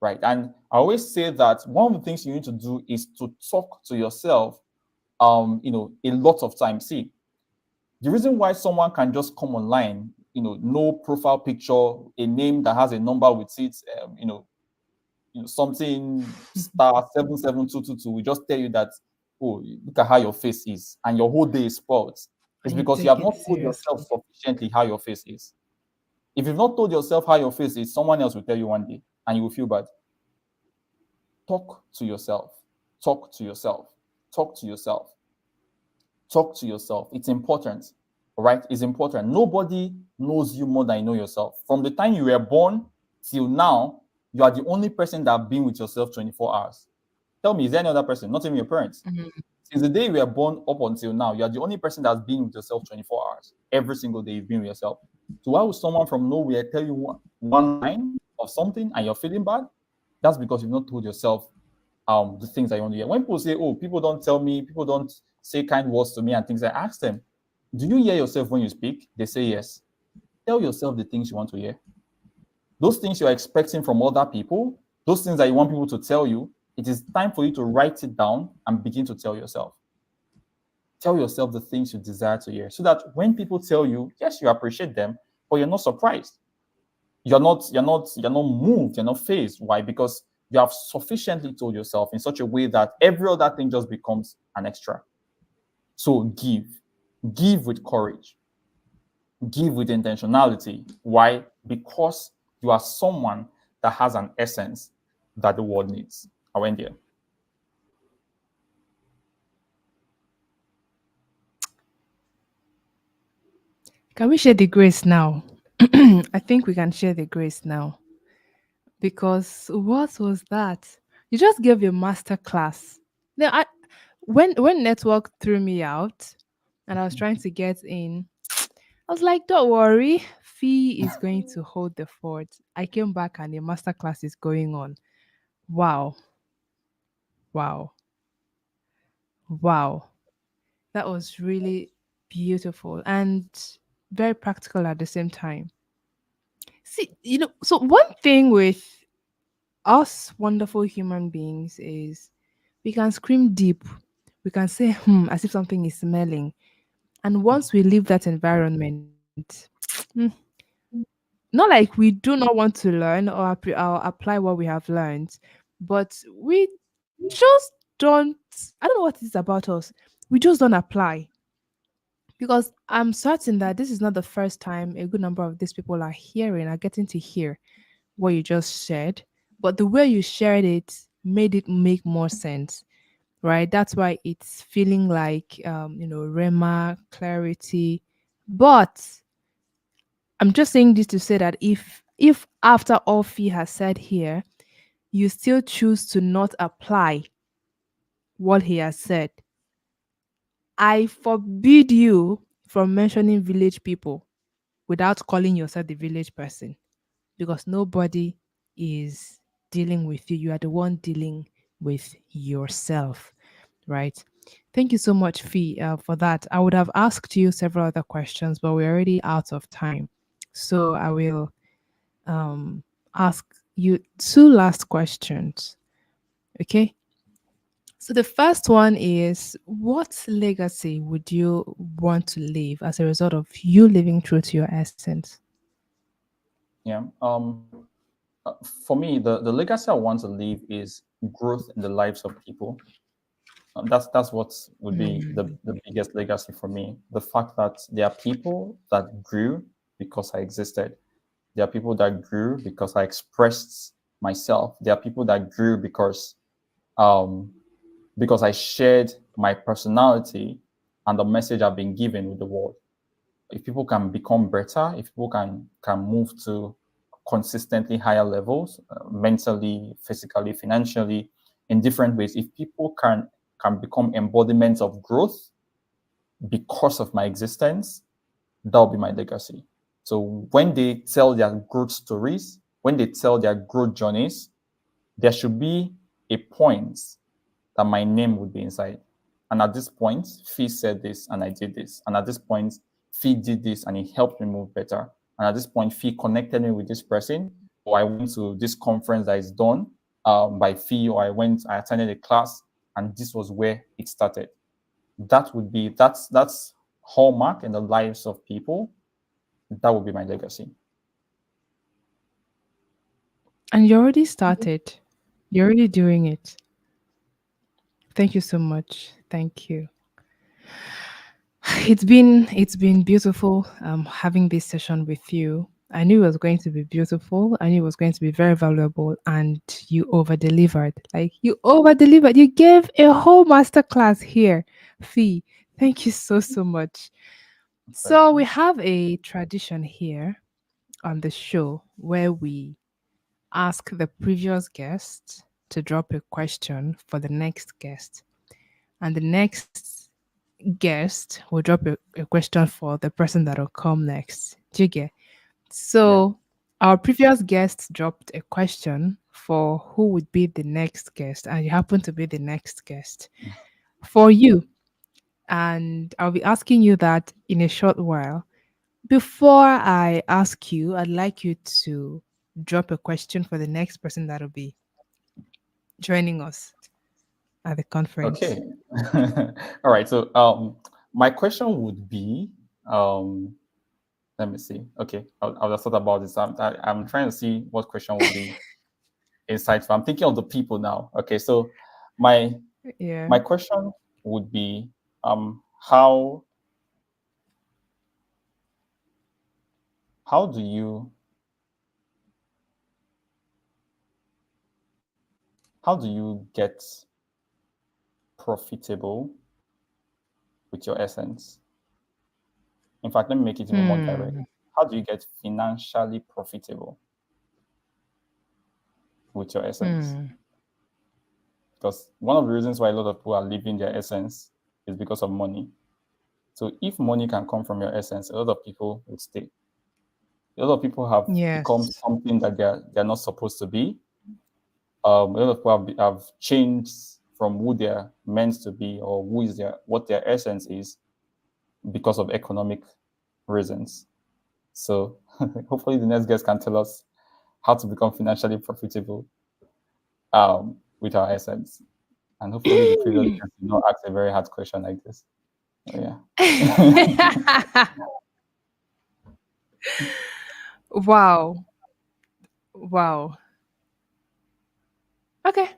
Right. And I always say that one of the things you need to do is to talk to yourself a lot of times. See, the reason why someone can just come online, no profile picture, a name that has a number with it, something star 77222, we just tell you that, oh, look at how your face is, and your whole day is spoiled. It's because you have not told yourself sufficiently how your face is. If you've not told yourself how your face is, someone else will tell you one day, and you will feel bad. Talk to yourself. Talk to yourself. Talk to yourself. Talk to yourself. It's important. All right? It's important. Nobody knows you more than you know yourself. From the time you were born till now, you are the only person that have been with yourself 24 hours. Tell me, is there any other person? Not even your parents. Mm-hmm. Since the day you were born up until now, you are the only person that's been with yourself 24 hours. Every single day you've been with yourself. So why would someone from nowhere tell you one line of something and you're feeling bad? That's because you've not told yourself the things that you want to hear. When people say, oh, people don't tell me, people don't say kind words to me and things, I ask them, do you hear yourself when you speak? They say yes. Tell yourself the things you want to hear. Those things you're expecting from other people, those things that you want people to tell you, it is time for you to write it down and begin to tell yourself. Tell yourself the things you desire to hear, so that when people tell you, yes, you appreciate them, but you're not surprised. You're not moved, you're not fazed. Why? Because you have sufficiently told yourself in such a way that every other thing just becomes an extra. So give with courage, give with intentionality. Why? Because you are someone that has an essence that the world needs. I went there. Can we share the grace now? I think we can share the grace now because what was that? You just gave a master class. Now, when network threw me out and I was trying to get in, I was like, "Don't worry, Fee is going to hold the fort." I came back and the master class is going on. Wow, wow, wow! That was really beautiful and very practical at the same time. See, so one thing with us wonderful human beings is we can scream deep. We can say as if something is smelling. And once we leave that environment, not like we do not want to learn or apply what we have learned, but we just don't. I don't know what it is about us. We just don't apply. Because I'm certain that this is not the first time a good number of these people are getting to hear what you just shared, but the way you shared it made it make more sense, right? That's why it's feeling like Rema clarity. But I'm just saying this to say that if after all Fee has said here, you still choose to not apply what he has said, I forbid you from mentioning village people without calling yourself the village person because nobody is dealing with you. You are the one dealing with yourself, right? Thank you so much, Fee, for that. I would have asked you several other questions, but we're already out of time. So I will um, ask you two last questions. Okay. So the first one is what legacy would you want to leave as a result of you living true to your essence? Yeah. For me, the legacy I want to leave is growth in the lives of people. That's what would be the biggest legacy for me. The fact that there are people that grew because I existed. There are people that grew because I expressed myself. There are people that grew um, because I shared my personality and the message I've been given with the world. If people can become better, if people can move to consistently higher levels, mentally, physically, financially, in different ways, if people can become embodiments of growth because of my existence, that'll be my legacy. So when they tell their growth stories, when they tell their growth journeys, there should be a point that my name would be inside. And at this point, Fee said this and I did this. And at this point, Fee did this and he helped me move better. And at this point, Fee connected me with this person, or I went to this conference that is done by Fee, or I attended a class, and this was where it started. That's hallmark in the lives of people. That would be my legacy. And you already started. You're already doing it. Thank you so much. Thank you. It's been beautiful having this session with you. I knew it was going to be beautiful. I knew it was going to be very valuable, and you over delivered. Like you over delivered. You gave a whole master class here, Fee. Thank you so much. So we Pleasure. have a tradition here on the show where we ask the previous guest to drop a question for the next guest, and the next guest will drop a question for the person that'll come next. Do you get? Yeah. So our previous guest dropped a question for who would be the next guest, and you happen to be the next guest for you. And I'll be asking you that in a short while. Before I ask you, I'd like you to drop a question for the next person that'll be joining us at the conference. Okay. All right. So my question would be let me see. Okay, I'll just thought about this. I'm trying to see what question will be insightful. I'm thinking of the people now. Okay, so my Yeah. my question would be how do you get profitable with your essence? In fact, let me make it even more direct. Hmm. How do you get financially profitable with your essence? Hmm. Because one of the reasons why a lot of people are leaving their essence is because of money. So if money can come from your essence, a lot of people would stay. A lot of people have become Yes. something that they're not supposed to be. A lot of people have changed from who they're meant to be or who is what their essence is because of economic reasons. So hopefully the next guest can tell us how to become financially profitable with our essence. And hopefully the previous guest did not ask a very hard question like this. Oh, yeah. Wow. Wow. Okay.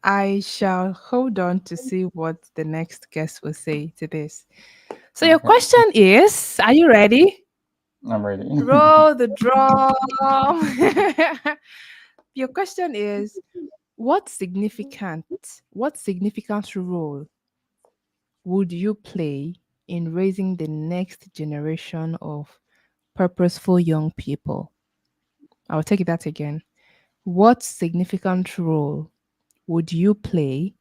I shall hold on to see what the next guest will say to this. So your Okay, question is, are you ready? I'm ready. Roll the drum. Your question is, what significant role would you play in raising the next generation of purposeful young people? I'll take that again. What significant role would you play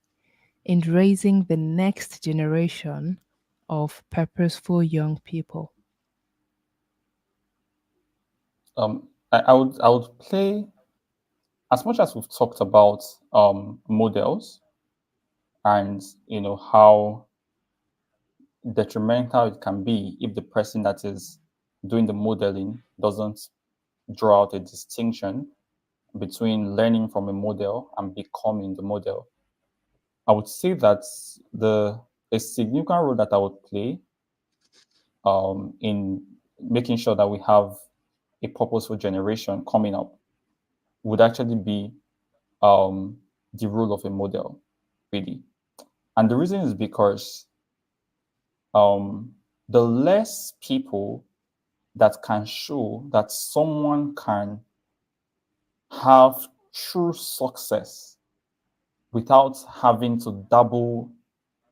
in raising the next generation of purposeful young people? I would play, as much as we've talked about models and how detrimental it can be if the person that is doing the modeling doesn't draw out a distinction between learning from a model and becoming the model. I would say that the a significant role that I would play in making sure that we have a purposeful generation coming up would actually be um, the role of a model, really. And the reason is because um, the less people that can show that someone can have true success without having to dabble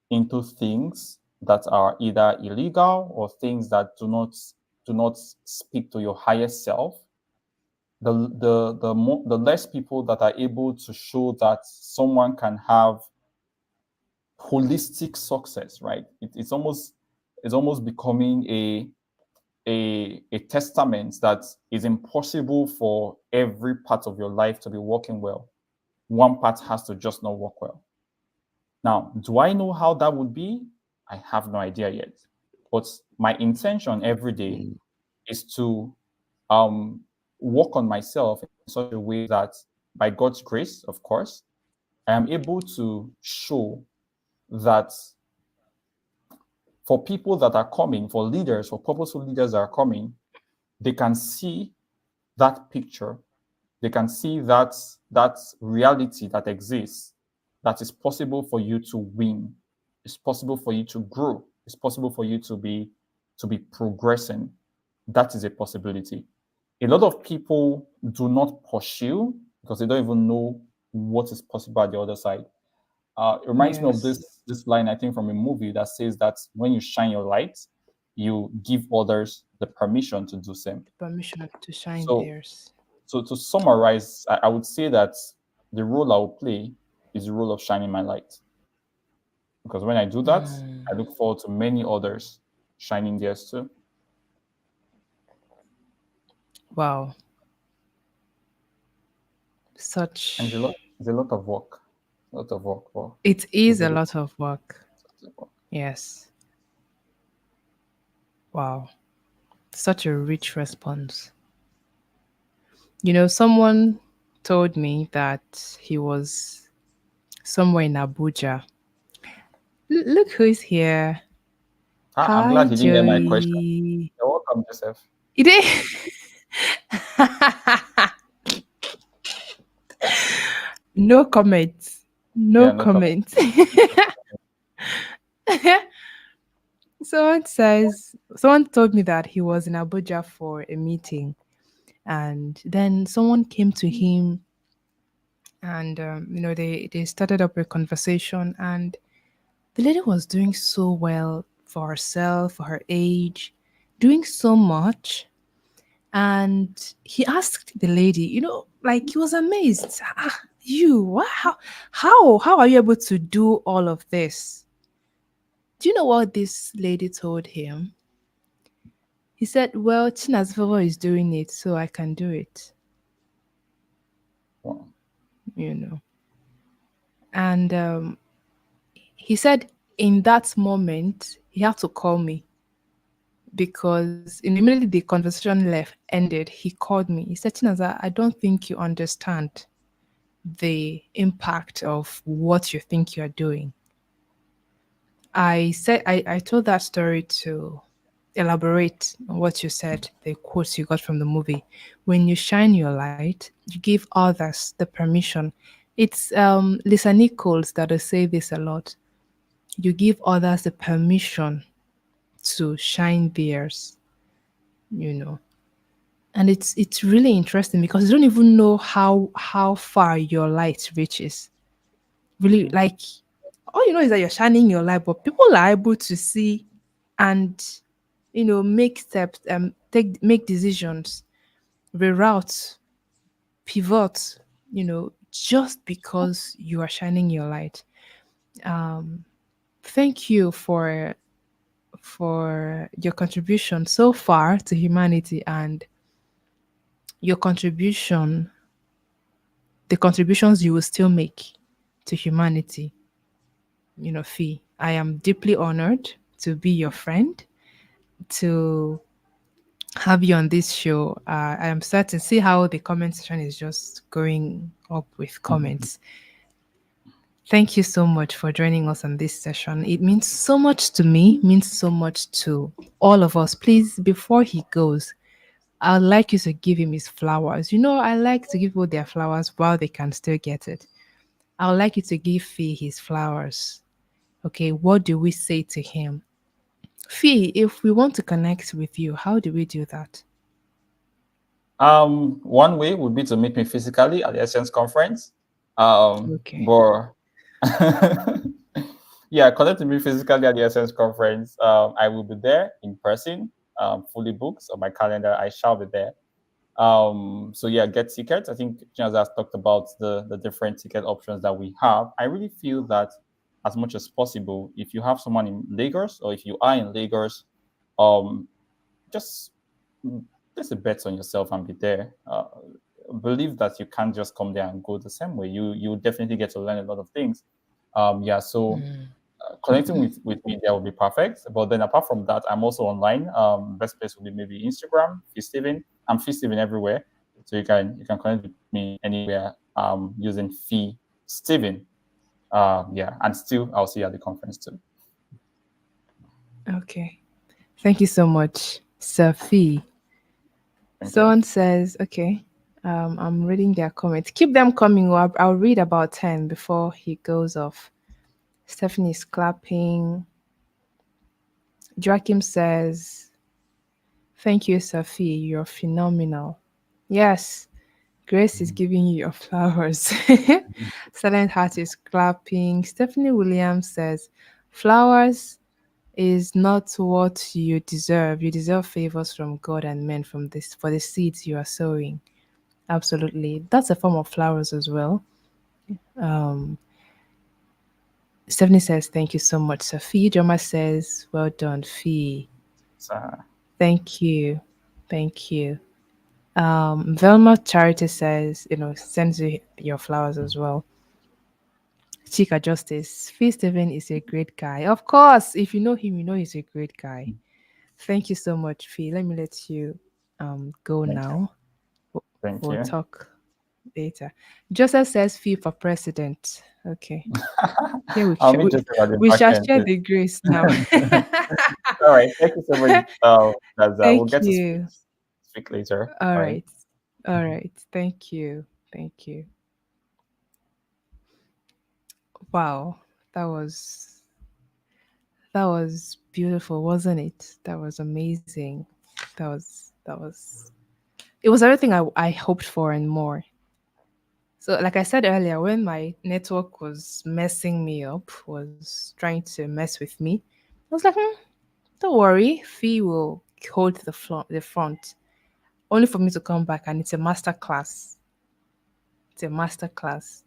into things that are either illegal or things that do not speak to your higher self, the less people that are able to show that someone can have holistic success, right? It's almost becoming a testament that is impossible for every part of your life to be working well. One part has to just not work well. Now, do I know how that would be? I have no idea yet. But my intention every day is to um, work on myself in such a way that, by God's grace, of course, I am able to show that for people that are coming, for leaders, for purposeful leaders that are coming, they can see that picture. They can see that reality that exists, that is possible for you to win. It's possible for you to grow. It's possible for you to be progressing. That is a possibility. A lot of people do not pursue because they don't even know what is possible at the other side. It reminds me of Yes. this line, I think, from a movie that says that when you shine your light, you give others the permission to do same. Permission to shine So, theirs. so to summarize, I would say that the role I will play is the role of shining my light. Because when I do that, I Mm. look forward to many others shining theirs too. Wow. And Such. it's a lot of work. A lot of work, but It it's is a really lot of work. a lot of work. Yes. Wow. Such a rich response. Someone told me that he was somewhere in Abuja. Look who's here. I'm Hi, glad he didn't get my question. Joey. You're welcome, Joseph. It is. No comments. No Yeah, no comment. comments. Someone told me that he was in Abuja for a meeting, and then someone came to him, and they started up a conversation, and the lady was doing so well for herself, for her age. doing so much. And he asked the lady, like he was amazed. You, what, how are you able to do all of this? Do you know what this lady told him? He said, well, Chinazova is doing it, so I can do it, Wow. you know. And he said in that moment, he had to call me because immediately the conversation left ended. He called me. He said, Chinaza, I don't think you understand the impact of what you think you're doing. I told that story to elaborate on what you said, the quotes you got from the movie. When you shine your light, you give others the permission. It's Lisa Nichols that will say this a lot. You give others the permission to shine theirs, you know. And it's really interesting because you don't even know how far your light reaches. Really, like all you know is that you're shining your light, but people are able to see and make steps, make decisions, reroute, pivot, just because you are shining your light. Thank you for your contribution so far to humanity, and your contribution the contributions you will still make to humanity. Fee, I am deeply honored to be your friend, to have you on this show. I am sad to see how the comment section is just going up with comments. Thank you so much for joining us on this session. It means so much to me, means so much to all of us. Please, before he goes, I'd like you to give him his flowers. I like to give people their flowers while they can still get it. I would like you to give Fee his flowers. Okay, what do we say to him? Fee, if we want to connect with you, how do we do that? One way would be to meet me physically at the Essence conference. Okay. But yeah, connect with me physically at the Essence conference. I will be there in person, fully booked on my calendar. I shall be there. So yeah, get tickets. I think Chinas has talked about the different ticket options that we have. I really feel that as much as possible, if you have someone in Lagos or if you are in Lagos, um, just place a bet on yourself and be there. Believe that you can't just come there and go the same way. You definitely get to learn a lot of things. Yeah, so connecting with me there will be perfect. But then apart from that, I'm also online. Best place would be maybe Instagram, Fee Steven. I'm Fee Steven everywhere, so you can connect with me anywhere. Using Fee Steven. Yeah, and still I'll see you at the conference too. Okay. Thank you so much, Sophie. Thank you. Someone says, okay, I'm reading their comments. Keep them coming. I'll read about 10 before he goes off. Stephanie is clapping. Joachim says, thank you, Sophie. You're phenomenal. Yes, Grace is giving you your flowers. Silent Heart is clapping. Stephanie Williams says, flowers is not what you deserve. You deserve favors from God and men from this for the seeds you are sowing. Absolutely. That's a form of flowers as well. Stephanie says, thank you so much, Sophie. Joma says, well done, Fee. So, Thank you. Thank you. Velma Charity says, sends you your flowers as well. Chica Justice, Fee Steven is a great guy. Of course, if you know him, you know he's a great guy. Thank you so much, Fee. Let me let you go thank you. now. Thank We'll you. talk later. Joseph says Fee for president. Okay. Here I'll meet Joseph at the we back shall end. share the grace now. All right. Thank you so much. We'll Thank get to you. speak later. All All right. right. All right. Thank you. Thank you. Wow. That was that was beautiful, wasn't it? That was amazing. That was it was everything I hoped for and more. So like I said earlier, when my network was messing me up, was trying to mess with me, I was like, don't worry, Fee will hold the front, only for me to come back and it's a master class. It's a master class.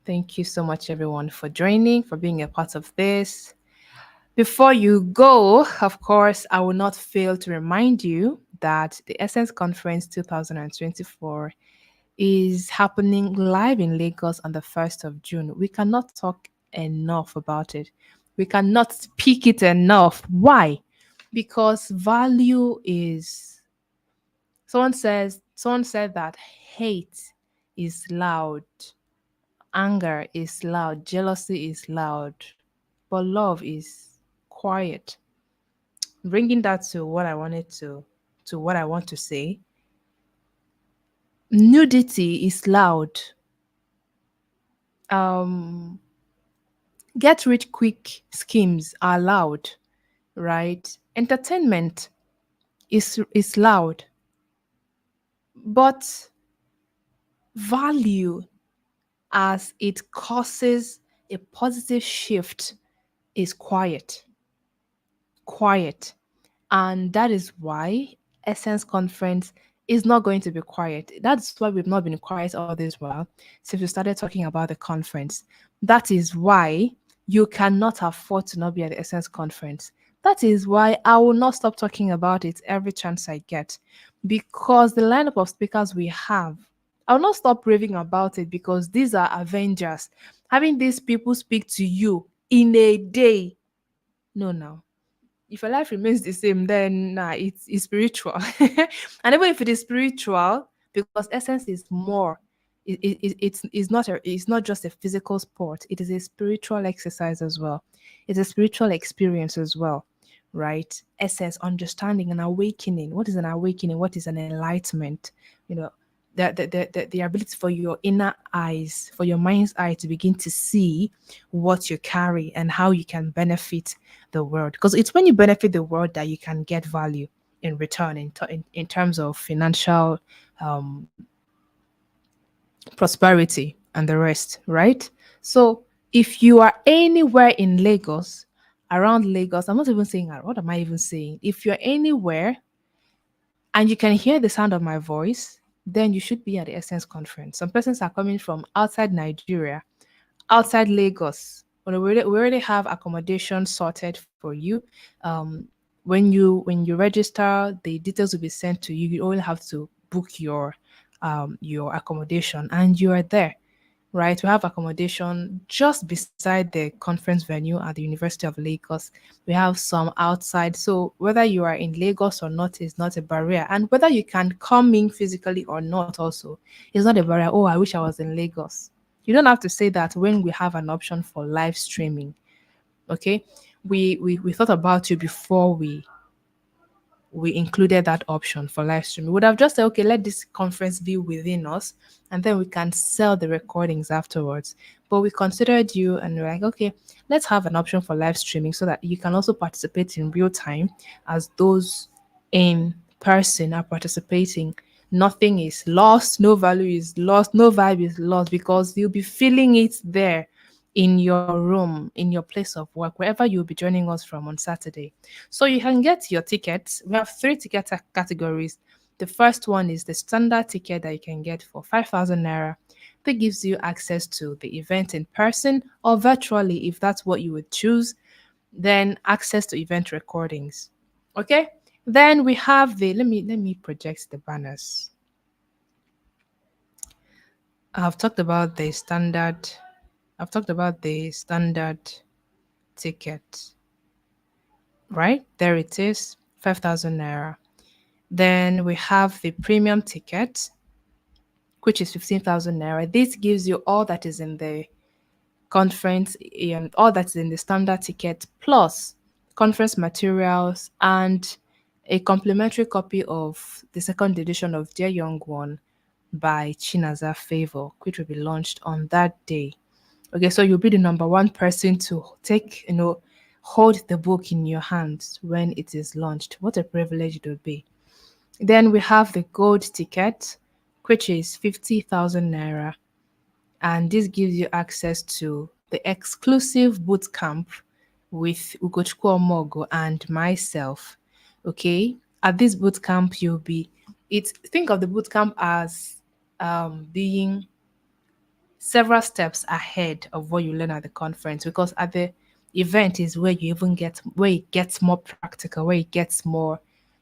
Thank you so much, everyone, for joining, for being a part of this. Before you go, of course, I will not fail to remind you that the Essence Conference 2024 is happening live in Lagos on the 1st of June. We cannot talk enough about it. We cannot speak it enough. Why? Because value is, someone said that hate is loud, anger is loud, jealousy is loud, but love is quiet. Bringing that to what I wanted to what I want to say, nudity is loud. Um get rich quick schemes are loud, right? Entertainment is loud, but value as it causes a positive shift is quiet. Quiet. And that is why Essence Conference is not going to be quiet. That's why we've not been quiet all this while since we started talking about the conference. That is why you cannot afford to not be at the Essence Conference. That is why I will not stop talking about it every chance I get, because the lineup of speakers we have, I will not stop raving about it because these are Avengers. Having these people speak to you in a day, no, no, if your life remains the same, then nah, it's spiritual. And even if it is spiritual, because essence is more, it's not just a physical sport. It is a spiritual exercise as well. It's a spiritual experience as well, right? Essence, understanding, and awakening. What is an awakening? What is an enlightenment? You know, the ability for your inner eyes, for your mind's eye to begin to see what you carry and how you can benefit the world. Because it's when you benefit the world that you can get value in return in terms of financial um, prosperity and the rest, right? So if you are anywhere in Lagos, around Lagos, I'm not even saying, what am I even saying? If you're anywhere and you can hear the sound of my voice, then you should be at the Essence Conference. Some persons are coming from outside Nigeria, outside Lagos. We already have accommodation sorted for you. Um, when you register, the details will be sent to you. You only have to book your accommodation, and you are there, right? We have accommodation just beside the conference venue at the University of Lagos. We have some outside. So whether you are in Lagos or not is not a barrier. And whether you can come in physically or not also is not a barrier. Oh, I wish I was in Lagos. You don't have to say that when we have an option for live streaming. Okay. We thought about you before we included that option for live stream. We would have just said, okay, let this conference be within us, and then we can sell the recordings afterwards. But we considered you and we're like, okay, let's have an option for live streaming so that you can also participate in real time as those in person are participating. Nothing is lost, no value is lost, no vibe is lost because you'll be feeling it there in your room, in your place of work, wherever you'll be joining us from on Saturday. So you can get your tickets. We have three ticket categories. The first one is the standard ticket that you can get for 5,000 naira. That gives you access to the event in person or virtually if that's what you would choose. Then access to event recordings. Okay? Then we have the let me project the banners. I've talked about the standard I've talked about the standard ticket, right? There it is, 5,000 naira. Then we have the premium ticket, which is 15,000 naira. This gives you all that is in the conference and all that's in the standard ticket, plus conference materials and a complimentary copy of the second edition of Dear Young One by Chinaza Favor, which will be launched on that day. Okay, so you'll be the number one person to hold the book in your hands when it is launched. What a privilege it would be. Then we have the gold ticket, which is 50,000 naira. And this gives you access to the exclusive boot camp with Ugochukwu Omogo and myself. Okay, At this boot camp, you'll be it. Think of the boot camp as being several steps ahead of what you learn at the conference, because at the event is where you even get where it gets more practical, where it gets more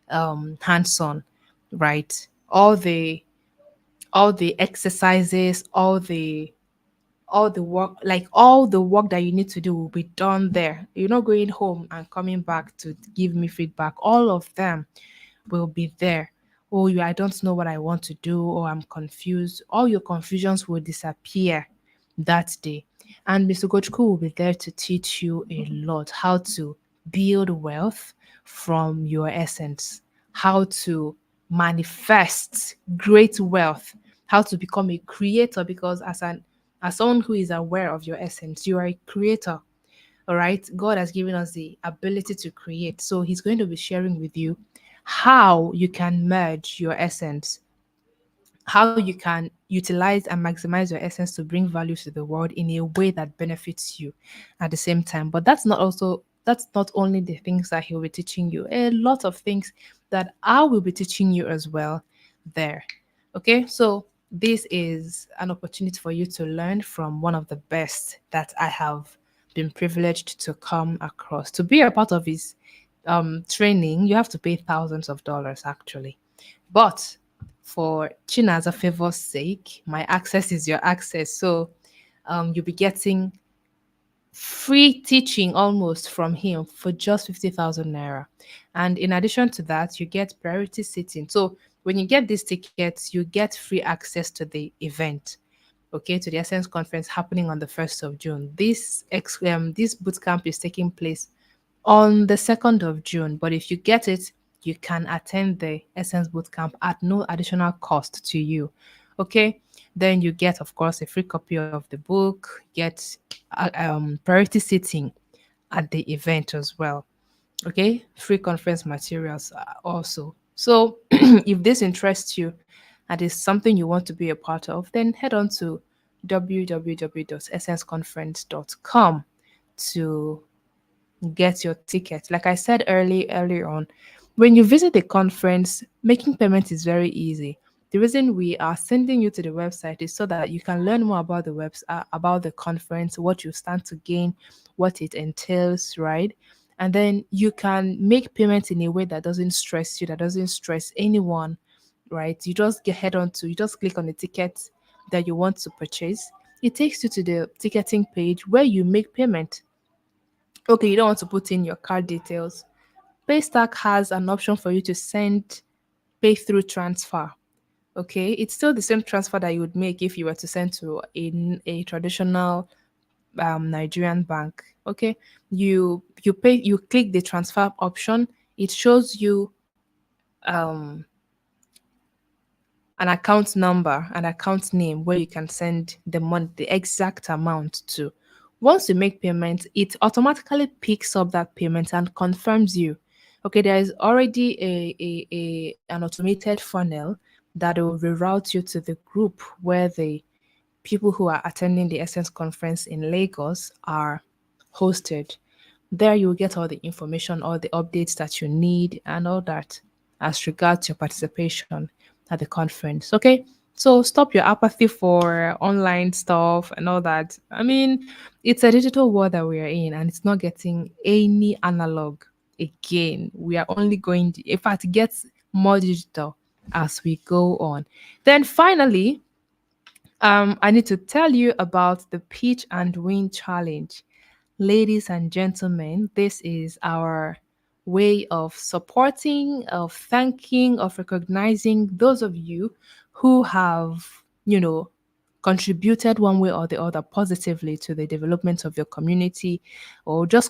hands-on, right? All the exercises, all the work, like all the work that you need to do will be done there. You're not going home and coming back to give me feedback. All of them will be there. Oh, you, I don't know what I want to do, or I'm confused. All your confusions will disappear that day. And Mr. Gochku will be there to teach you a lot how to build wealth from your essence, how to manifest great wealth, how to become a creator, because as someone who is aware of your essence, you are a creator. All right. God has given us the ability to create. So He's going to be sharing with you how you can merge your essence, how you can utilize and maximize your essence to bring value to the world in a way that benefits you at the same time. But that's not only the things that He'll be teaching you, a lot of things that I will be teaching you as well there. Okay, so this is an opportunity for you to learn from one of the best that I have been privileged to come across. To be a part of his training, you have to pay thousands of dollars actually. But for Chinaza favor's sake, my access is your access. So you'll be getting free teaching almost from him for just 50,000 naira. And in addition to that, you get priority seating. So when you get these tickets, you get free access to the event. Okay, to the Essence conference happening on the 1st of June. This boot camp is taking place on the 2nd of June. But if you get it, you can attend the Essence Bootcamp at no additional cost to you. Okay, then you get, of course, a free copy of the book, get priority seating at the event as well. Okay, free conference materials also. So, if this interests you and is something you want to be a part of, then head on to www.essenceconference.com to get your ticket. Like I said earlier on, when you visit the conference, making payment is very easy. The reason we are sending you to the website is so that you can learn more about about the conference, what you stand to gain, what it entails, right? And then you can make payment in a way that doesn't stress you, that doesn't stress anyone, right? You just click on the ticket that you want to purchase. It takes you to the ticketing page where you make payment. Okay, you don't want to put in your card details. Paystack has an option for you to send pay through transfer. Okay, it's still the same transfer that you would make if you were to send to a traditional Nigerian bank. Okay, you click the transfer option. It shows you um, an account number, an account name where you can send the money, the exact amount to. Once you make payment, it automatically picks up that payment and confirms you. Okay, there is already an automated funnel that will reroute you to the group where the people who are attending the Essence conference in Lagos are hosted. There you will get all the information, all the updates that you need, and all that as regards your participation at the conference. Okay. So stop your apathy for online stuff and all that. I mean, it's a digital world that we are in, and it's not getting any analog again. We are only going, in fact, it gets more digital as we go on. Then finally, I need to tell you about the Pitch and Win Challenge. Ladies and gentlemen, this is our way of supporting, of thanking, of recognizing those of you who have, contributed one way or the other positively to the development of your community, or just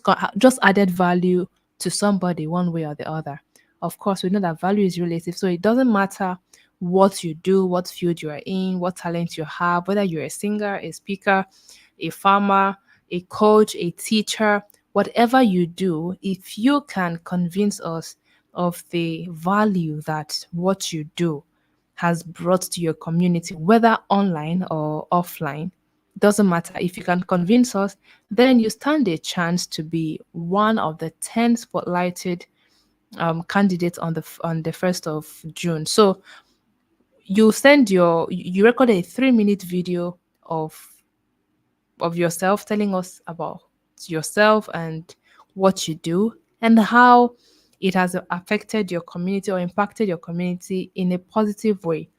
added value to somebody one way or the other. Of course, we know that value is relative, so it doesn't matter what you do, what field you are in, what talent you have, whether you're a singer, a speaker, a farmer, a coach, a teacher, whatever you do, if you can convince us of the value that what you do has brought to your community, whether online or offline, doesn't matter. If you can convince us, then you stand a chance to be one of the 10 spotlighted candidates on the 1st of June. So you record a 3-minute video of yourself telling us about yourself and what you do and how it has affected your community or impacted your community in a positive way.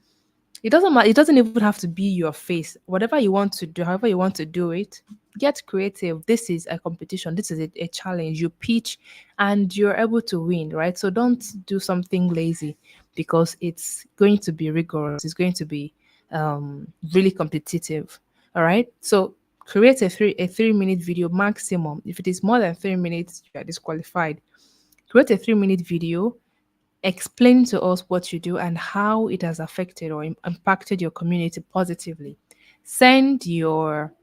It doesn't matter. It doesn't even have to be your face. Whatever you want to do, however you want to do it, get creative. This is a competition. This is a challenge. You pitch and you're able to win, right? So don't do something lazy because it's going to be rigorous. It's going to be really competitive. All right. So create a 3-minute video maximum. If it is more than 3 minutes, you are disqualified. Create a 3-minute video. Explain to us what you do and how it has affected or impacted your community positively. Send your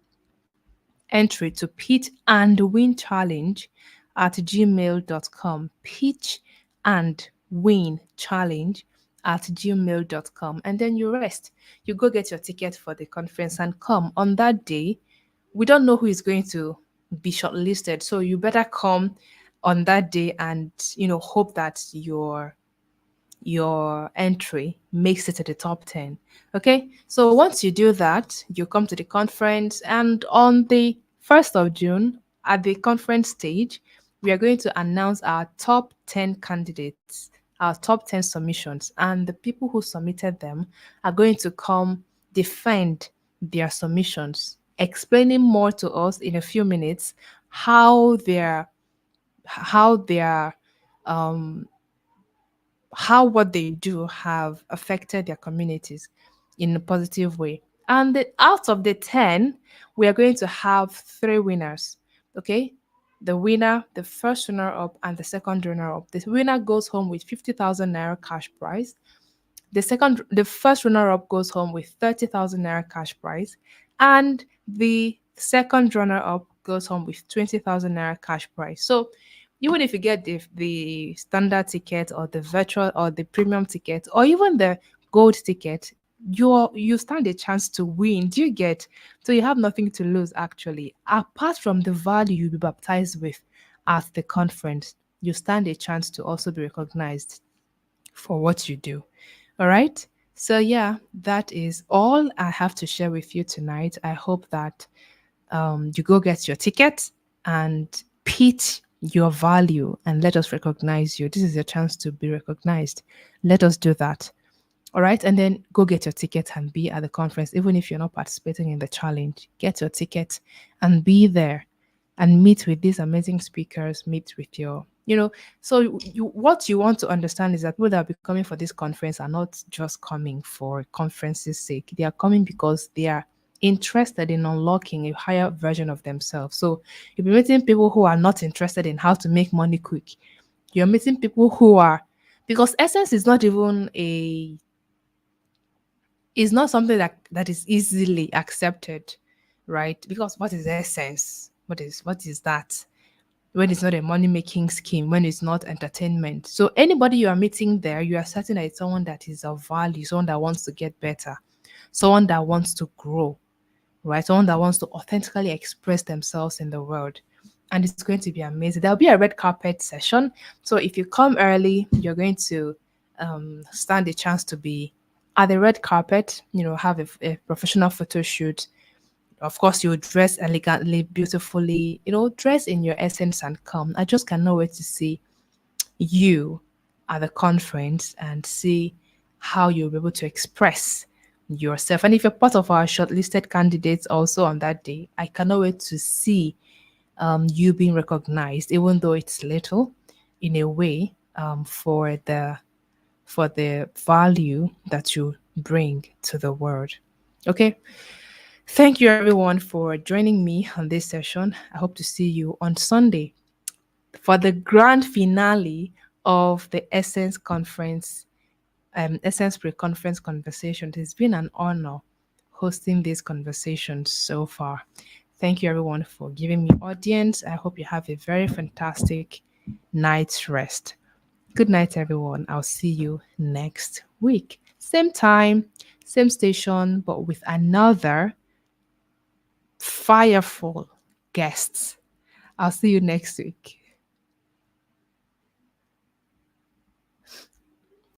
entry to pitch and win challenge at gmail.com. Pitch and win challenge at gmail.com. And then you rest. You go get your ticket for the conference and come on that day. We don't know who is going to be shortlisted. So you better come on that day and hope that your entry makes it to the top 10. Okay, so once you do that, you come to the conference, and on the 1st of June, at the conference stage, we are going to announce our top 10 candidates, our top 10 submissions, and the people who submitted them are going to come defend their submissions, explaining more to us in a few minutes how their um how what they do have affected their communities in a positive way. And out of the 10, we are going to have 3 winners. Okay. The winner, the first runner up, and the second runner up. The winner goes home with 50,000 naira cash prize. The first runner up goes home with 30,000 naira cash prize. And the second runner up goes home with 20,000 naira cash prize. So even if you get the standard ticket or the virtual or the premium ticket or even the gold ticket, you stand a chance to win. Do you get? So you have nothing to lose actually. Apart from the value you'll be baptized with at the conference, you stand a chance to also be recognized for what you do. All right. So yeah, that is all I have to share with you tonight. I hope that you go get your ticket and pitch your value and let us recognize you. This is your chance to be recognized. Let us do that. All right. And then go get your ticket and be at the conference. Even if you're not participating in the challenge, get your ticket and be there and meet with these amazing speakers, meet with so what you want to understand is that people that will be coming for this conference are not just coming for conference's sake. They are coming because they are interested in unlocking a higher version of themselves. So you'll be meeting people who are not interested in how to make money quick. You're meeting people who are, because essence is not even is not something that is easily accepted, right? Because what is essence? What is that? When it's not a money making scheme, when it's not entertainment. So anybody you are meeting there, you are certain that it's someone that is of value, someone that wants to get better, someone that wants to grow, right? Someone that wants to authentically express themselves in the world. And it's going to be amazing. There'll be a red carpet session. So if you come early, you're going to stand a chance to be at the red carpet, have a professional photo shoot. Of course, you dress elegantly, beautifully, dress in your essence and come. I just cannot wait to see you at the conference and see how you'll be able to express yourself. And if you're part of our shortlisted candidates also on that day, I cannot wait to see you being recognized, even though it's little, in a way, for the value that you bring to the world. Okay. Thank you everyone for joining me on this session. I hope to see you on Sunday for the grand finale of the Essence Conference, Essence Pre-Conference conversation. It has been an honor hosting these conversations so far. Thank you everyone for giving me audience. I hope you have a very fantastic night's rest. Good night, everyone. I'll see you next week. Same time, same station, but with another fireful guest. I'll see you next week.